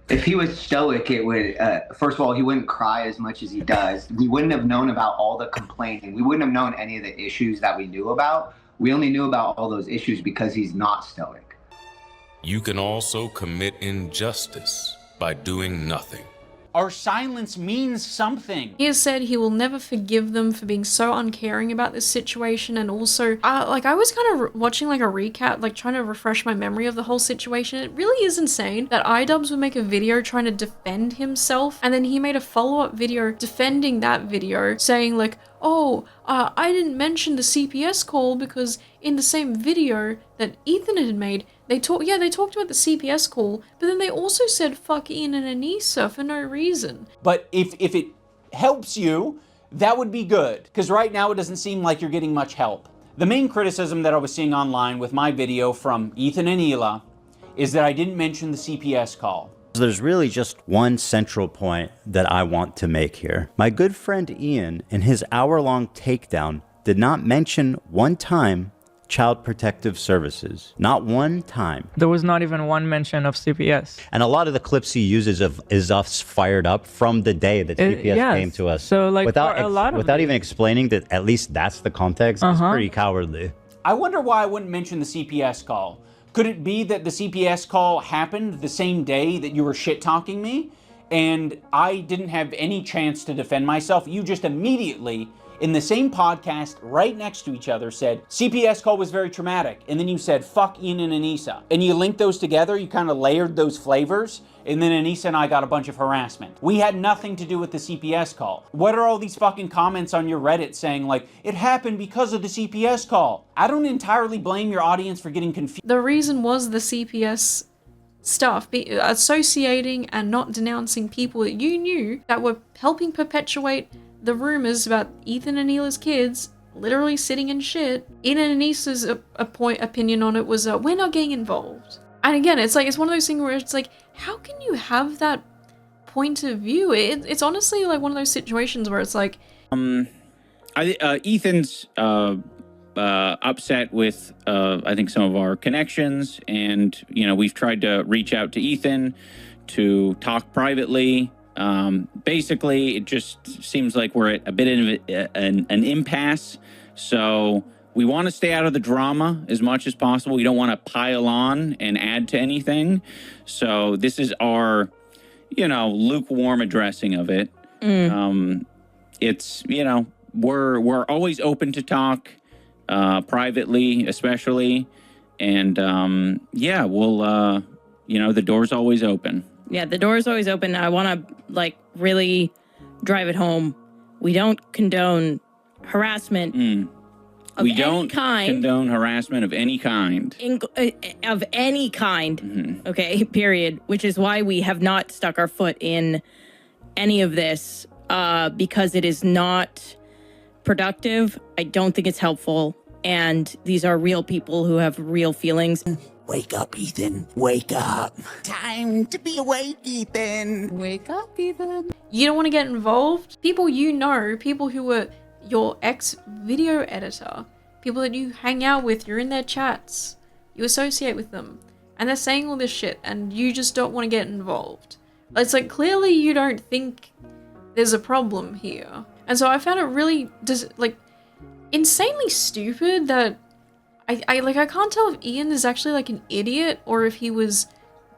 If he was stoic, it would, first of all, he wouldn't cry as much as he does. We wouldn't have known about all the complaining. We wouldn't have known any of the issues that we knew about. We only knew about all those issues because he's not stoic.
You can also commit injustice by doing nothing.
Our silence means something.
He has said he will never forgive them for being so uncaring about this situation, and also, I was kind of watching a recap, trying to refresh my memory of the whole situation. It really is insane that iDubbbz would make a video trying to defend himself, and then he made a follow-up video defending that video, saying I didn't mention the CPS call because in the same video that Ethan had made, they talked about the CPS call, but then they also said fuck Ian and Anisa for no reason.
But if it helps you, that would be good, because right now it doesn't seem like you're getting much help. The main criticism that I was seeing online with my video from Ethan and Hila is that I didn't mention the CPS call.
There's really just one central point that I want to make here. My good friend Ian, in his hour-long takedown, did not mention one time Child Protective Services. Not one time.
There was not even one mention of CPS.
And a lot of the clips he uses is us fired up from the day that CPS came to us.
So
without even explaining that at least that's the context, it's pretty cowardly.
I wonder why I wouldn't mention the CPS call. Could it be that the CPS call happened the same day that you were shit-talking me, and I didn't have any chance to defend myself? You just immediately, in the same podcast, right next to each other, said, CPS call was very traumatic, and then you said, fuck Ian and Anisa. And you linked those together, you kind of layered those flavors, and then Anisa and I got a bunch of harassment. We had nothing to do with the CPS call. What are all these fucking comments on your Reddit saying, it happened because of the CPS call? I don't entirely blame your audience for getting confused.
The reason was the CPS stuff, associating and not denouncing people that you knew that were helping perpetuate the rumors about Ethan and Hila's kids literally sitting in shit. Ian and Anisa's opinion on it was, we're not getting involved. And again, it's like, it's one of those things where it's like, how can you have that point of view? It's honestly like one of those situations where it's like,
Ethan's upset with I think some of our connections, and we've tried to reach out to Ethan to talk privately. Basically, it just seems like we're at a bit of an impasse. So we want to stay out of the drama as much as possible. We don't want to pile on and add to anything. So this is our lukewarm addressing of it. It's we're always open to talk privately, especially, and we'll the door's always open.
Yeah, the door's always open. I want to really drive it home. We don't condone harassment of
we
any
don't
kind.
Condone harassment of any kind.
Of any kind. Okay, period. Which is why we have not stuck our foot in any of this, because it is not productive. I don't think it's helpful. And these are real people who have real feelings.
Wake up, Ethan. Wake up. Time to be awake, Ethan.
Wake up, Ethan. You don't want to get involved? People people who were your ex-video editor, people that you hang out with, you're in their chats, you associate with them, and they're saying all this shit, and you just don't want to get involved. It's like, clearly you don't think there's a problem here. And so I found it really insanely stupid that I can't tell if Ian is actually like an idiot or if he was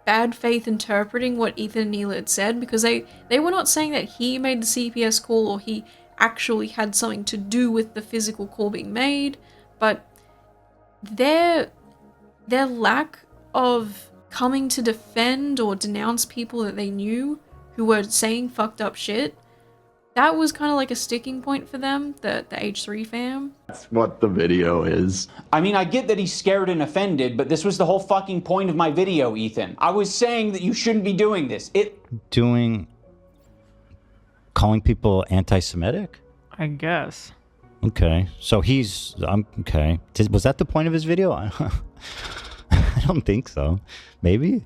bad faith interpreting what Ethan and Neela had said, because they were not saying that he made the CPS call or he actually had something to do with the physical call being made, but their lack of coming to defend or denounce people that they knew who were saying fucked up shit, that was kind of like a sticking point for them, the H3 fam.
That's what the video is.
I mean, I get that he's scared and offended, but this was the whole fucking point of my video, Ethan. I was saying that you shouldn't be doing this.
Calling people anti-Semitic?
I guess.
Okay. So okay. Was that the point of his video? I don't think so. Maybe?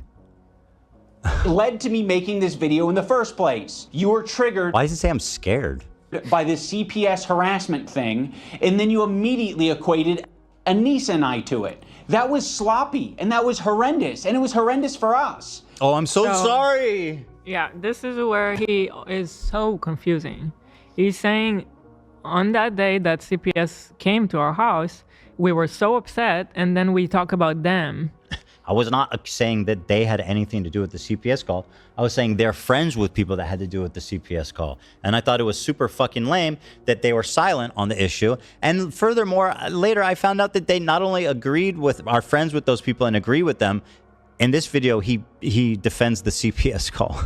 Led to me making this video in the first place. You were triggered.
Why does it say I'm scared?
By this CPS harassment thing, and then you immediately equated Anisa and I to it. That was sloppy, and that was horrendous, and it was horrendous for us.
Oh, I'm so sorry.
Yeah, this is where he is so confusing. He's saying on that day that CPS came to our house, we were so upset, and then we talk about them.
I was not saying that they had anything to do with the CPS call. I was saying they're friends with people that had to do with the CPS call. And I thought it was super fucking lame that they were silent on the issue. And furthermore, later I found out that they not only are friends with those people and agree with them. In this video, he defends the CPS call.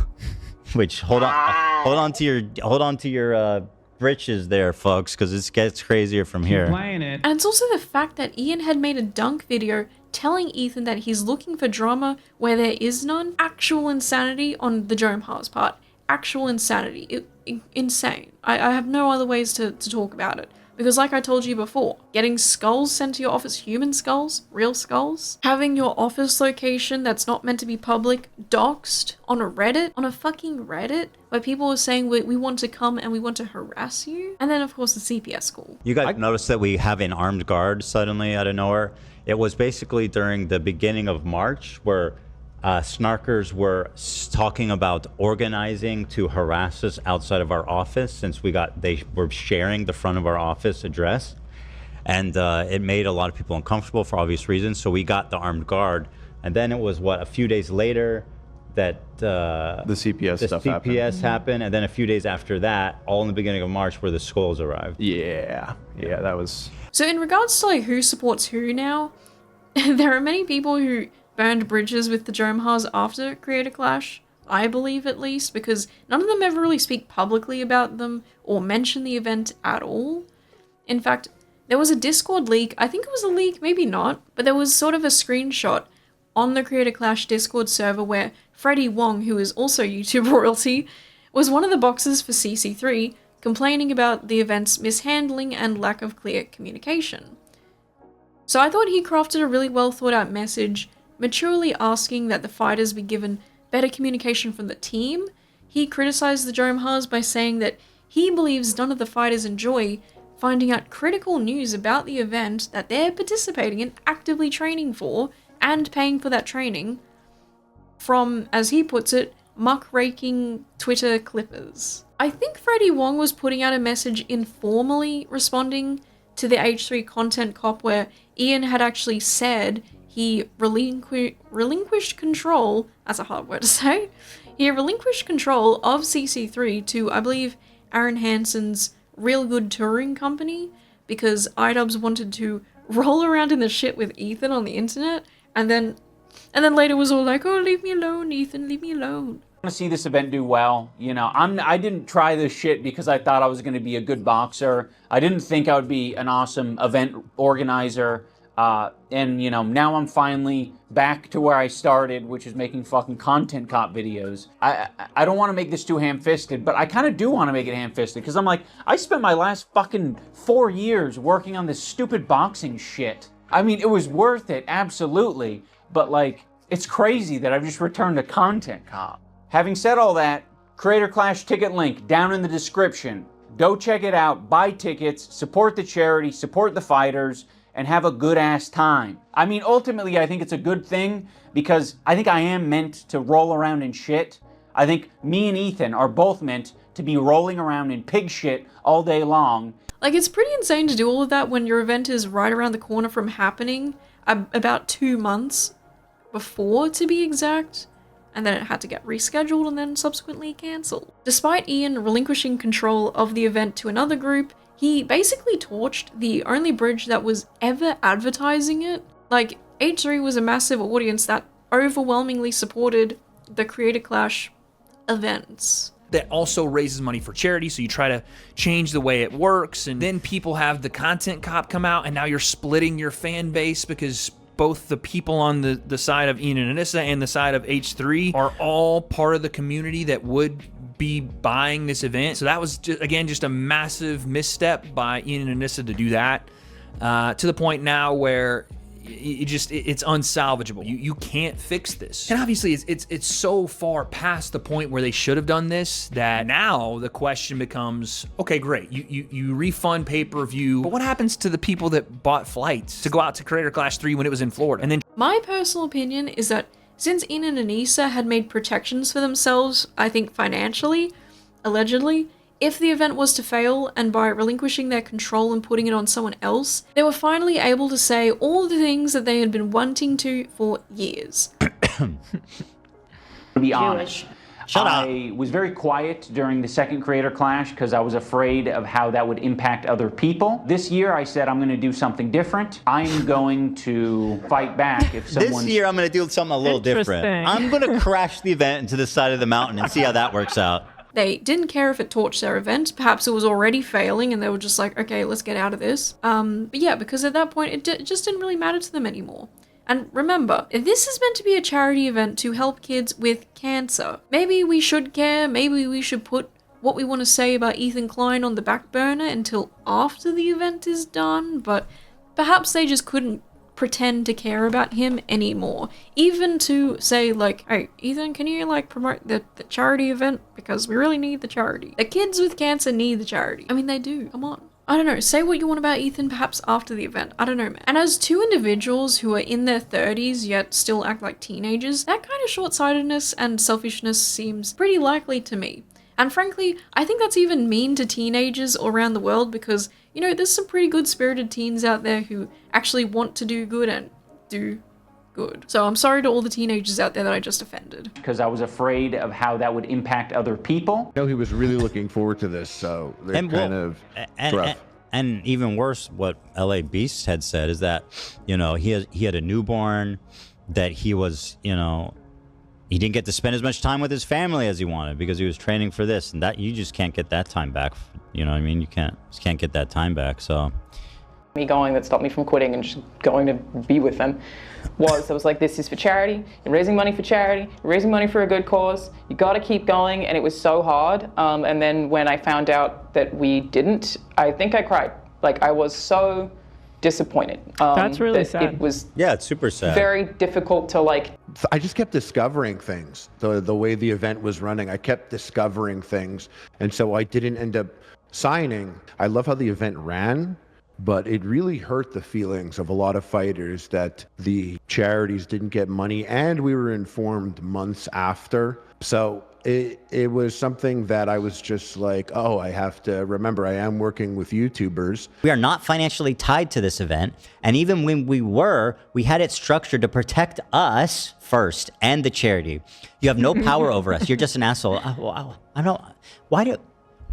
Which hold on to your britches there, folks, because it gets crazier from here.
And it's also the fact that Ian had made a dunk video telling Ethan that he's looking for drama where there is none. Actual insanity on the Jerome Haas part. Actual insanity. Insane. I have no other ways to talk about it. Because like I told you before, getting skulls sent to your office, human skulls, real skulls, having your office location that's not meant to be public doxed on a fucking Reddit, where people are saying we want to come and we want to harass you. And then of course the CPS call.
You guys noticed that we have an armed guard suddenly out of nowhere? It was basically during the beginning of March where snarkers were talking about organizing to harass us outside of our office since they were sharing the front of our office address. And it made a lot of people uncomfortable for obvious reasons. So we got the armed guard. And then it was, a few days later that the CPS happened. And then a few days after that, all in the beginning of March, where the skulls arrived.
Yeah, that was...
So in regards to who supports who now, there are many people who burned bridges with the Jerome Haas after Creator Clash, I believe at least, because none of them ever really speak publicly about them or mention the event at all. In fact, there was a Discord leak, I think it was a leak, maybe not, but there was sort of a screenshot on the Creator Clash Discord server where Freddie Wong, who is also YouTube royalty, was one of the boxers for CC3, complaining about the event's mishandling and lack of clear communication. So I thought he crafted a really well thought out message, maturely asking that the fighters be given better communication from the team. He criticized the Jomhas by saying that he believes none of the fighters enjoy finding out critical news about the event that they're participating in, actively training for, and paying for that training, from, as he puts it, muckraking Twitter clippers. I think Freddie Wong was putting out a message informally responding to the H3 content cop where Ian had actually said he relinquished control, that's a hard word to say, he relinquished control of CC3 to, I believe, Aaron Hansen's Real Good Touring Company, because iDubbbz wanted to roll around in the shit with Ethan on the internet, and then later was all like, oh, leave me alone, Ethan, leave me alone.
I want to see this event do well. You know, I didn't try this shit because I thought I was going to be a good boxer. I didn't think I would be an awesome event organizer. And, you know, now I'm finally back to where I started, which is making fucking content cop videos. I don't want to make this too ham-fisted, but I kind of do want to make it ham-fisted, because I'm like, I spent my last fucking 4 years working on this stupid boxing shit. I mean, it was worth it, absolutely, but like, it's crazy that I've just returned to content cop. Having said all that, Creator Clash ticket link down in the description. Go check it out, buy tickets, support the charity, support the fighters, and have a good-ass time. I mean, ultimately, I think it's a good thing, because I think I am meant to roll around in shit. I think me and Ethan are both meant to be rolling around in pig shit all day long.
Like, it's pretty insane to do all of that when your event is right around the corner from happening, about 2 months before, to be exact, and then it had to get rescheduled and then subsequently cancelled. Despite Ian relinquishing control of the event to another group, he basically torched the only bridge that was ever advertising it. Like, H3 was a massive audience that overwhelmingly supported the Creator Clash events.
That also raises money for charity, so you try to change the way it works, and then people have the content cop come out, and now you're splitting your fan base, because both the people on the side of Ian and Anisa and the side of H3 are all part of the community that would be buying this event. So that was, just a massive misstep by Ian and Anisa to do that, to the point now where it's unsalvageable. You can't fix this. And obviously it's so far past the point where they should have done this that now the question becomes, okay, great, you refund pay-per-view, but what happens to the people that bought flights to go out to Creator Clash 3 when it was in Florida? And then
my personal opinion is that since Ian and Anisa had made protections for themselves, I think financially, allegedly, if the event was to fail, and by relinquishing their control and putting it on someone else, they were finally able to say all the things that they had been wanting to for years.
To be honest, I was very quiet during the second Creator Clash because I was afraid of how that would impact other people. This year I said I'm going to do something different. I'm going to fight back if someone...
This year I'm going to do something a little different. I'm going to crash the event into the side of the mountain and see how that works out.
They didn't care if it torched their event. Perhaps it was already failing and they were just like, okay, let's get out of this. But yeah, because at that point, it just didn't really matter to them anymore. And remember, this is meant to be a charity event to help kids with cancer. Maybe we should care, maybe we should put what we want to say about Ethan Klein on the back burner until after the event is done, but perhaps they just couldn't pretend to care about him anymore. Even to say, like, hey, Ethan, can you, like, promote the charity event? Because we really need the charity. The kids with cancer need the charity. I mean, they do. Come on. I don't know. Say what you want about Ethan, perhaps after the event. I don't know, man. And as two individuals who are in their 30s yet still act like teenagers, that kind of short-sightedness and selfishness seems pretty likely to me. And frankly, I think that's even mean to teenagers around the world because, you know, there's some pretty good-spirited teens out there who actually want to do good and do good. So I'm sorry to all the teenagers out there that I just offended.
Because I was afraid of how that would impact other people.
I know he was really looking forward to this, so they're
and even worse, what LA Beast had said is that, you know, he had a newborn, that he was, you know, he didn't get to spend as much time with his family as he wanted because he was training for this, and that you just can't get that time back. You know what I mean? You just can't get that time back. So
me going that stopped me from quitting and just going to be with them was I was like, this is for charity. You're raising money for charity. You're raising money for a good cause. You got to keep going. And it was so hard. And then when I found out that we didn't, I think I cried. Like, I was so disappointed.
That's really
that
sad.
It was
it's super sad.
Very difficult to like.
I just kept discovering things. The way the event was running, I kept discovering things. And so I didn't end up signing. I love how the event ran, but it really hurt the feelings of a lot of fighters that the charities didn't get money, and we were informed months after. So it was something that I was just like, oh, I have to remember I am working with YouTubers.
We are not financially tied to this event. And even when we were, we had it structured to protect us first and the charity. You have no power over us. You're just an asshole. I don't, why do...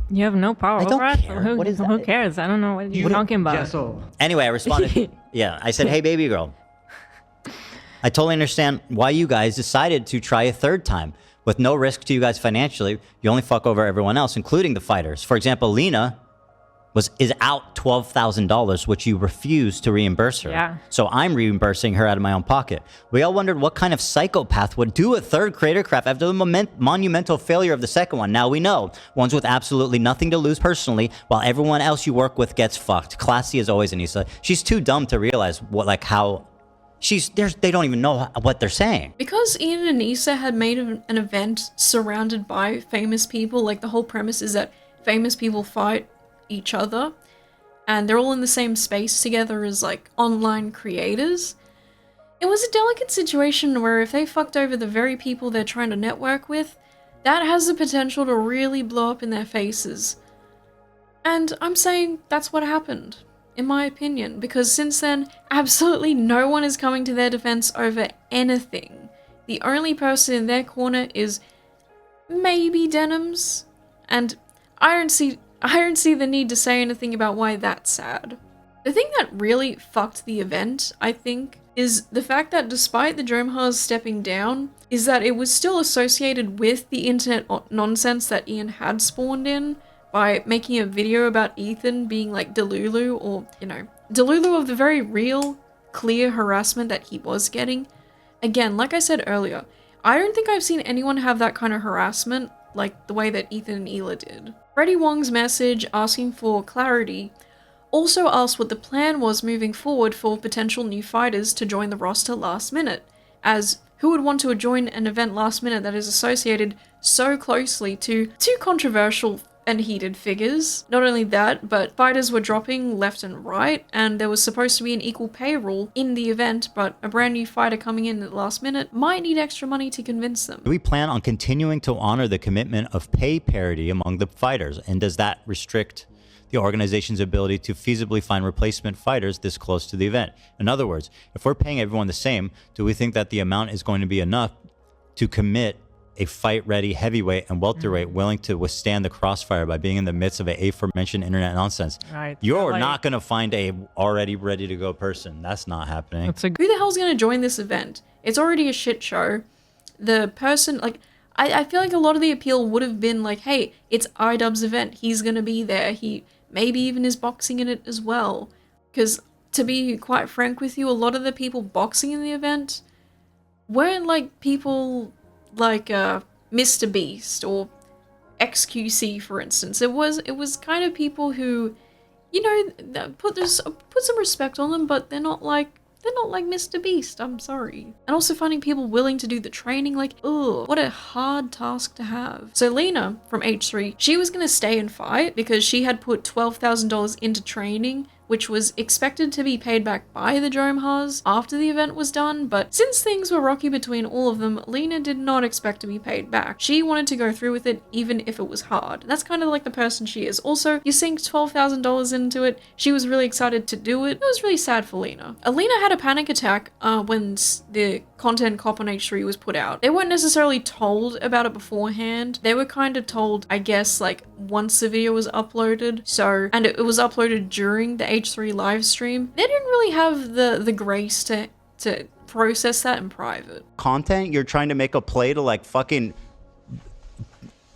You have no power over us?
Care. What is that?
Who cares? I don't know what you're talking about.
Anyway, I responded. I said, hey, baby girl. I totally understand why you guys decided to try a third time. With no risk to you guys financially, you only fuck over everyone else, including the fighters. For example, Lena is out $12,000, which you refused to reimburse her.
Yeah.
So I'm reimbursing her out of my own pocket. We all wondered what kind of psychopath would do a third creator craft after the monumental failure of the second one. Now we know. Ones with absolutely nothing to lose personally, while everyone else you work with gets fucked. Classy as always, Anisa. She's too dumb to realize how... they don't even know what they're saying.
Because Ian and Anisa had made an event surrounded by famous people, like the whole premise is that famous people fight each other and they're all in the same space together as like online creators. It was a delicate situation where if they fucked over the very people they're trying to network with, that has the potential to really blow up in their faces. And I'm saying that's what happened, in my opinion, because since then, absolutely no one is coming to their defense over anything. The only person in their corner is maybe Denims, and I don't see the need to say anything about why that's sad. The thing that really fucked the event, I think, is the fact that despite the Dromhars stepping down, is that it was still associated with the internet nonsense that Ian had spawned in, by making a video about Ethan being like Delulu, or, Delulu of the very real, clear harassment that he was getting. Again, like I said earlier, I don't think I've seen anyone have that kind of harassment like the way that Ethan and Hila did. Freddie Wong's message asking for clarity also asked what the plan was moving forward for potential new fighters to join the roster last minute, as who would want to join an event last minute that is associated so closely to two controversial and heated figures. Not only that, but fighters were dropping left and right, and there was supposed to be an equal pay rule in the event, but a brand new fighter coming in at the last minute might need extra money to convince them.
Do we plan on continuing to honor the commitment of pay parity among the fighters? And does that restrict the organization's ability to feasibly find replacement fighters this close to the event? In other words, if we're paying everyone the same, do we think that the amount is going to be enough to commit a fight-ready heavyweight and welterweight willing to withstand the crossfire by being in the midst of a aforementioned internet nonsense?
Right.
You're not going to find a already ready-to-go person. That's not happening.
Who the hell's going to join this event? It's already a shit show. The person, I feel like a lot of the appeal would have been like, hey, it's iDubbbz's event. He's going to be there. He maybe even is boxing in it as well. Because to be quite frank with you, a lot of the people boxing in the event weren't like people like Mr. Beast or XQC, for instance. It was kind of people who, put some respect on them, but they're not like Mr. Beast, I'm sorry. And also finding people willing to do the training, ugh, what a hard task to have. So Lena from H3, she was gonna stay and fight because she had put $12,000 into training, which was expected to be paid back by the Dromhars after the event was done, but since things were rocky between all of them, Lena did not expect to be paid back. She wanted to go through with it even if it was hard. That's kind of like the person she is. Also, you sink $12,000 into it, she was really excited to do it. It was really sad for Lena. Lena had a panic attack when the content cop on H3 was put out. They weren't necessarily told about it beforehand. They were kind of told, I guess, once the video was uploaded. And it was uploaded during the H3 live stream. They didn't really have the grace to process that in private.
Content you're trying to make a play to fucking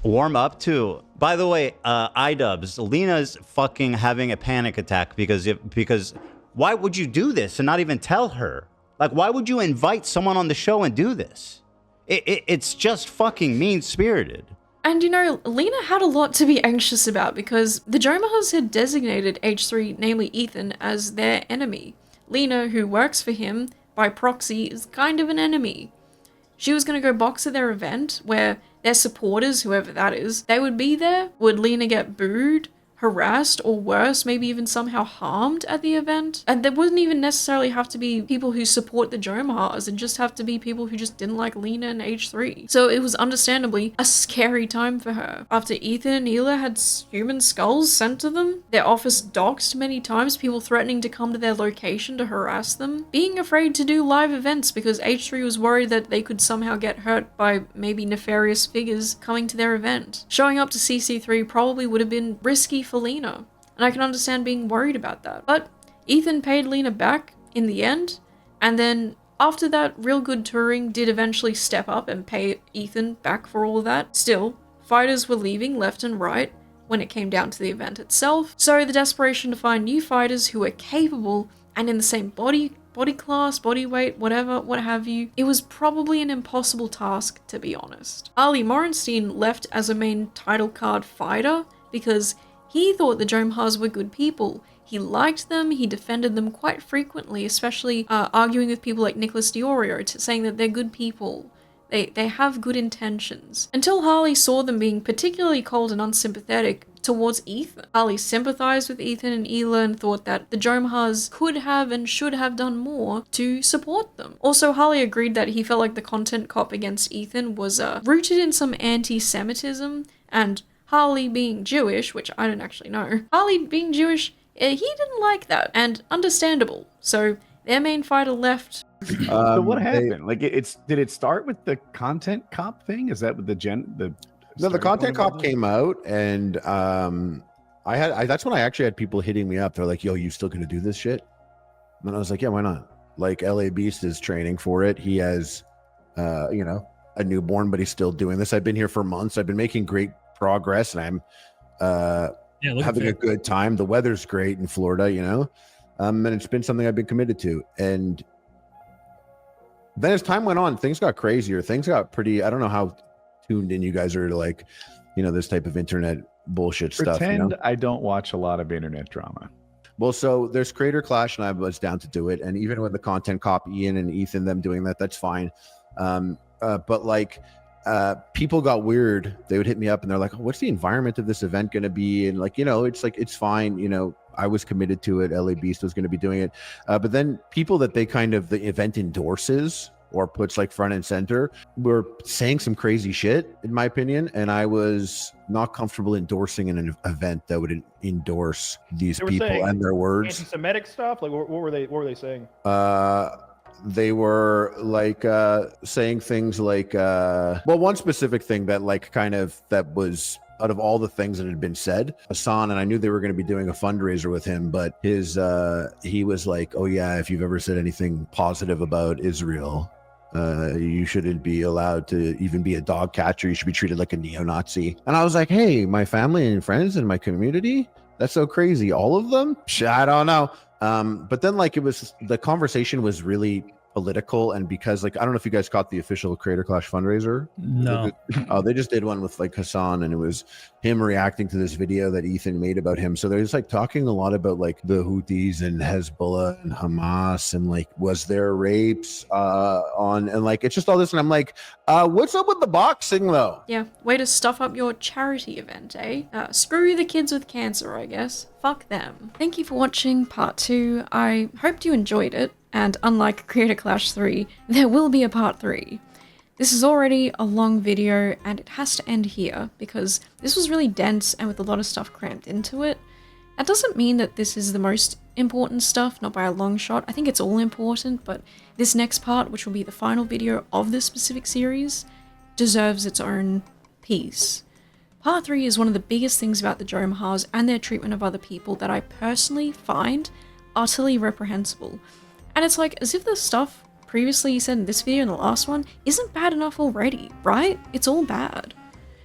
warm up to. By the way, iDubbbz, Lena's fucking having a panic attack because Why would you do this and not even tell her? Like, why would you invite someone on the show and do this? It's just fucking mean-spirited.
And you know, Lena had a lot to be anxious about because the Jomahas had designated H3, namely Ethan, as their enemy. Lena, who works for him by proxy, is kind of an enemy. She was going to go box at their event where their supporters, whoever that is, they would be there. Would Lena get booed, harassed, or worse, maybe even somehow harmed at the event? And there wouldn't even necessarily have to be people who support the Jomahas. It'd just have to be people who just didn't like Lena and H3. So it was understandably a scary time for her. After Ethan and Hila had human skulls sent to them, their office doxed many times, people threatening to come to their location to harass them, being afraid to do live events because H3 was worried that they could somehow get hurt by maybe nefarious figures coming to their event. Showing up to CC3 probably would have been risky for Lena, and I can understand being worried about that. But Ethan paid Lena back in the end, and then after that, Real Good Touring did eventually step up and pay Ethan back for all of that. Still, fighters were leaving left and right when it came down to the event itself, so the desperation to find new fighters who were capable and in the same body class, body weight, whatever, what have you, it was probably an impossible task, to be honest. Harley Morenstein left as a main title card fighter because he thought the Jomahas were good people. He liked them, he defended them quite frequently, especially arguing with people like Nicholas Diorio, saying that they're good people. They have good intentions. Until Harley saw them being particularly cold and unsympathetic towards Ethan. Harley sympathized with Ethan and Hila and thought that the Jomahas could have and should have done more to support them. Also, Harley agreed that he felt like the content cop against Ethan was rooted in some anti-Semitism, and Harley being Jewish, which I don't actually know, Harley being Jewish, he didn't like that, and understandable. So their main fighter left.
So what happened? Did it start with the content cop thing? Is that with
No, the content cop came out, and that's when I actually had people hitting me up. They're like, "Yo, you still gonna do this shit?" And I was like, "Yeah, why not?" Like, LA Beast is training for it. He has, a newborn, but he's still doing this. I've been here for months. I've been making great progress, and I'm having a good time. The weather's great in Florida, and it's been something I've been committed to. And then as time went on, things got crazier. Things got pretty. I don't know how tuned in you guys are to this type of internet bullshit stuff.
Pretend I don't watch a lot of internet drama.
Well, so there's Creator Clash, and I was down to do it. And even with the content cop, Ian and Ethan, them doing that, that's fine. But people got weird. They would hit me up and they're like, oh, what's the environment of this event going to be? And it's fine. I was committed to it. LA Beast was going to be doing it. But then people that the event endorses or puts front and center were saying some crazy shit, in my opinion. And I was not comfortable endorsing an event that would endorse these people and their words.
Anti-Semitic stuff? What were they saying?
They were saying things one specific thing that that was out of all the things that had been said, Hassan, and I knew they were going to be doing a fundraiser with him, but he was like, oh yeah, if you've ever said anything positive about Israel, you shouldn't be allowed to even be a dog catcher. You should be treated like a neo-Nazi. And I was like, hey, my family and friends and my community, that's so crazy. All of them? I don't know. But then the conversation was really political, and because I don't know if you guys caught the official Creator Clash fundraiser.
No.
They just did one with Hassan, and it was him reacting to this video that Ethan made about him. So they're just talking a lot about the Houthis and Hezbollah and Hamas, and was there rapes it's just all this, and I'm like, what's up with the boxing though?
Yeah, way to stuff up your charity event, eh? Screw the kids with cancer, I guess. Fuck them. Thank you for watching part 2. I hoped you enjoyed it. And unlike Creator Clash 3, there will be a part 3. This is already a long video, and it has to end here, because this was really dense and with a lot of stuff crammed into it. That doesn't mean that this is the most important stuff, not by a long shot. I think it's all important, but this next part, which will be the final video of this specific series, deserves its own piece. Part 3 is one of the biggest things about the Jomahas and their treatment of other people that I personally find utterly reprehensible. And it's as if the stuff previously said in this video and the last one isn't bad enough already, right? It's all bad.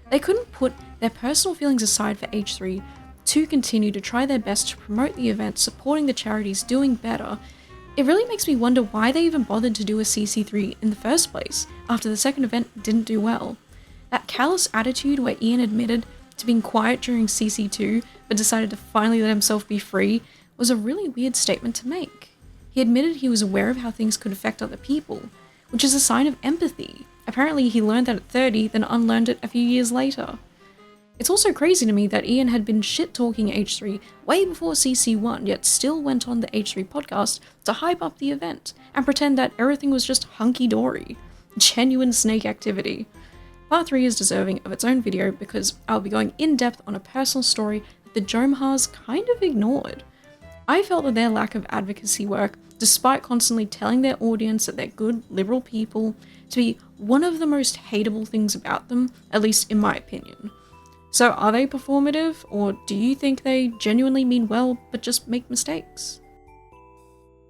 They couldn't put their personal feelings aside for H3 to continue to try their best to promote the event, supporting the charities doing better, it really makes me wonder why they even bothered to do a CC3 in the first place, after the second event didn't do well. That callous attitude where Ian admitted to being quiet during CC2, but decided to finally let himself be free, was a really weird statement to make. He admitted he was aware of how things could affect other people, which is a sign of empathy. Apparently he learned that at 30, then unlearned it a few years later. It's also crazy to me that Ian had been shit-talking H3 way before CC1, yet still went on the H3 podcast to hype up the event and pretend that everything was just hunky-dory. Genuine snake activity. Part 3 is deserving of its own video because I'll be going in-depth on a personal story that the Jomhars kind of ignored. I felt that their lack of advocacy work, despite constantly telling their audience that they're good, liberal people, to be one of the most hateable things about them, at least in my opinion. So are they performative, or do you think they genuinely mean well but just make mistakes?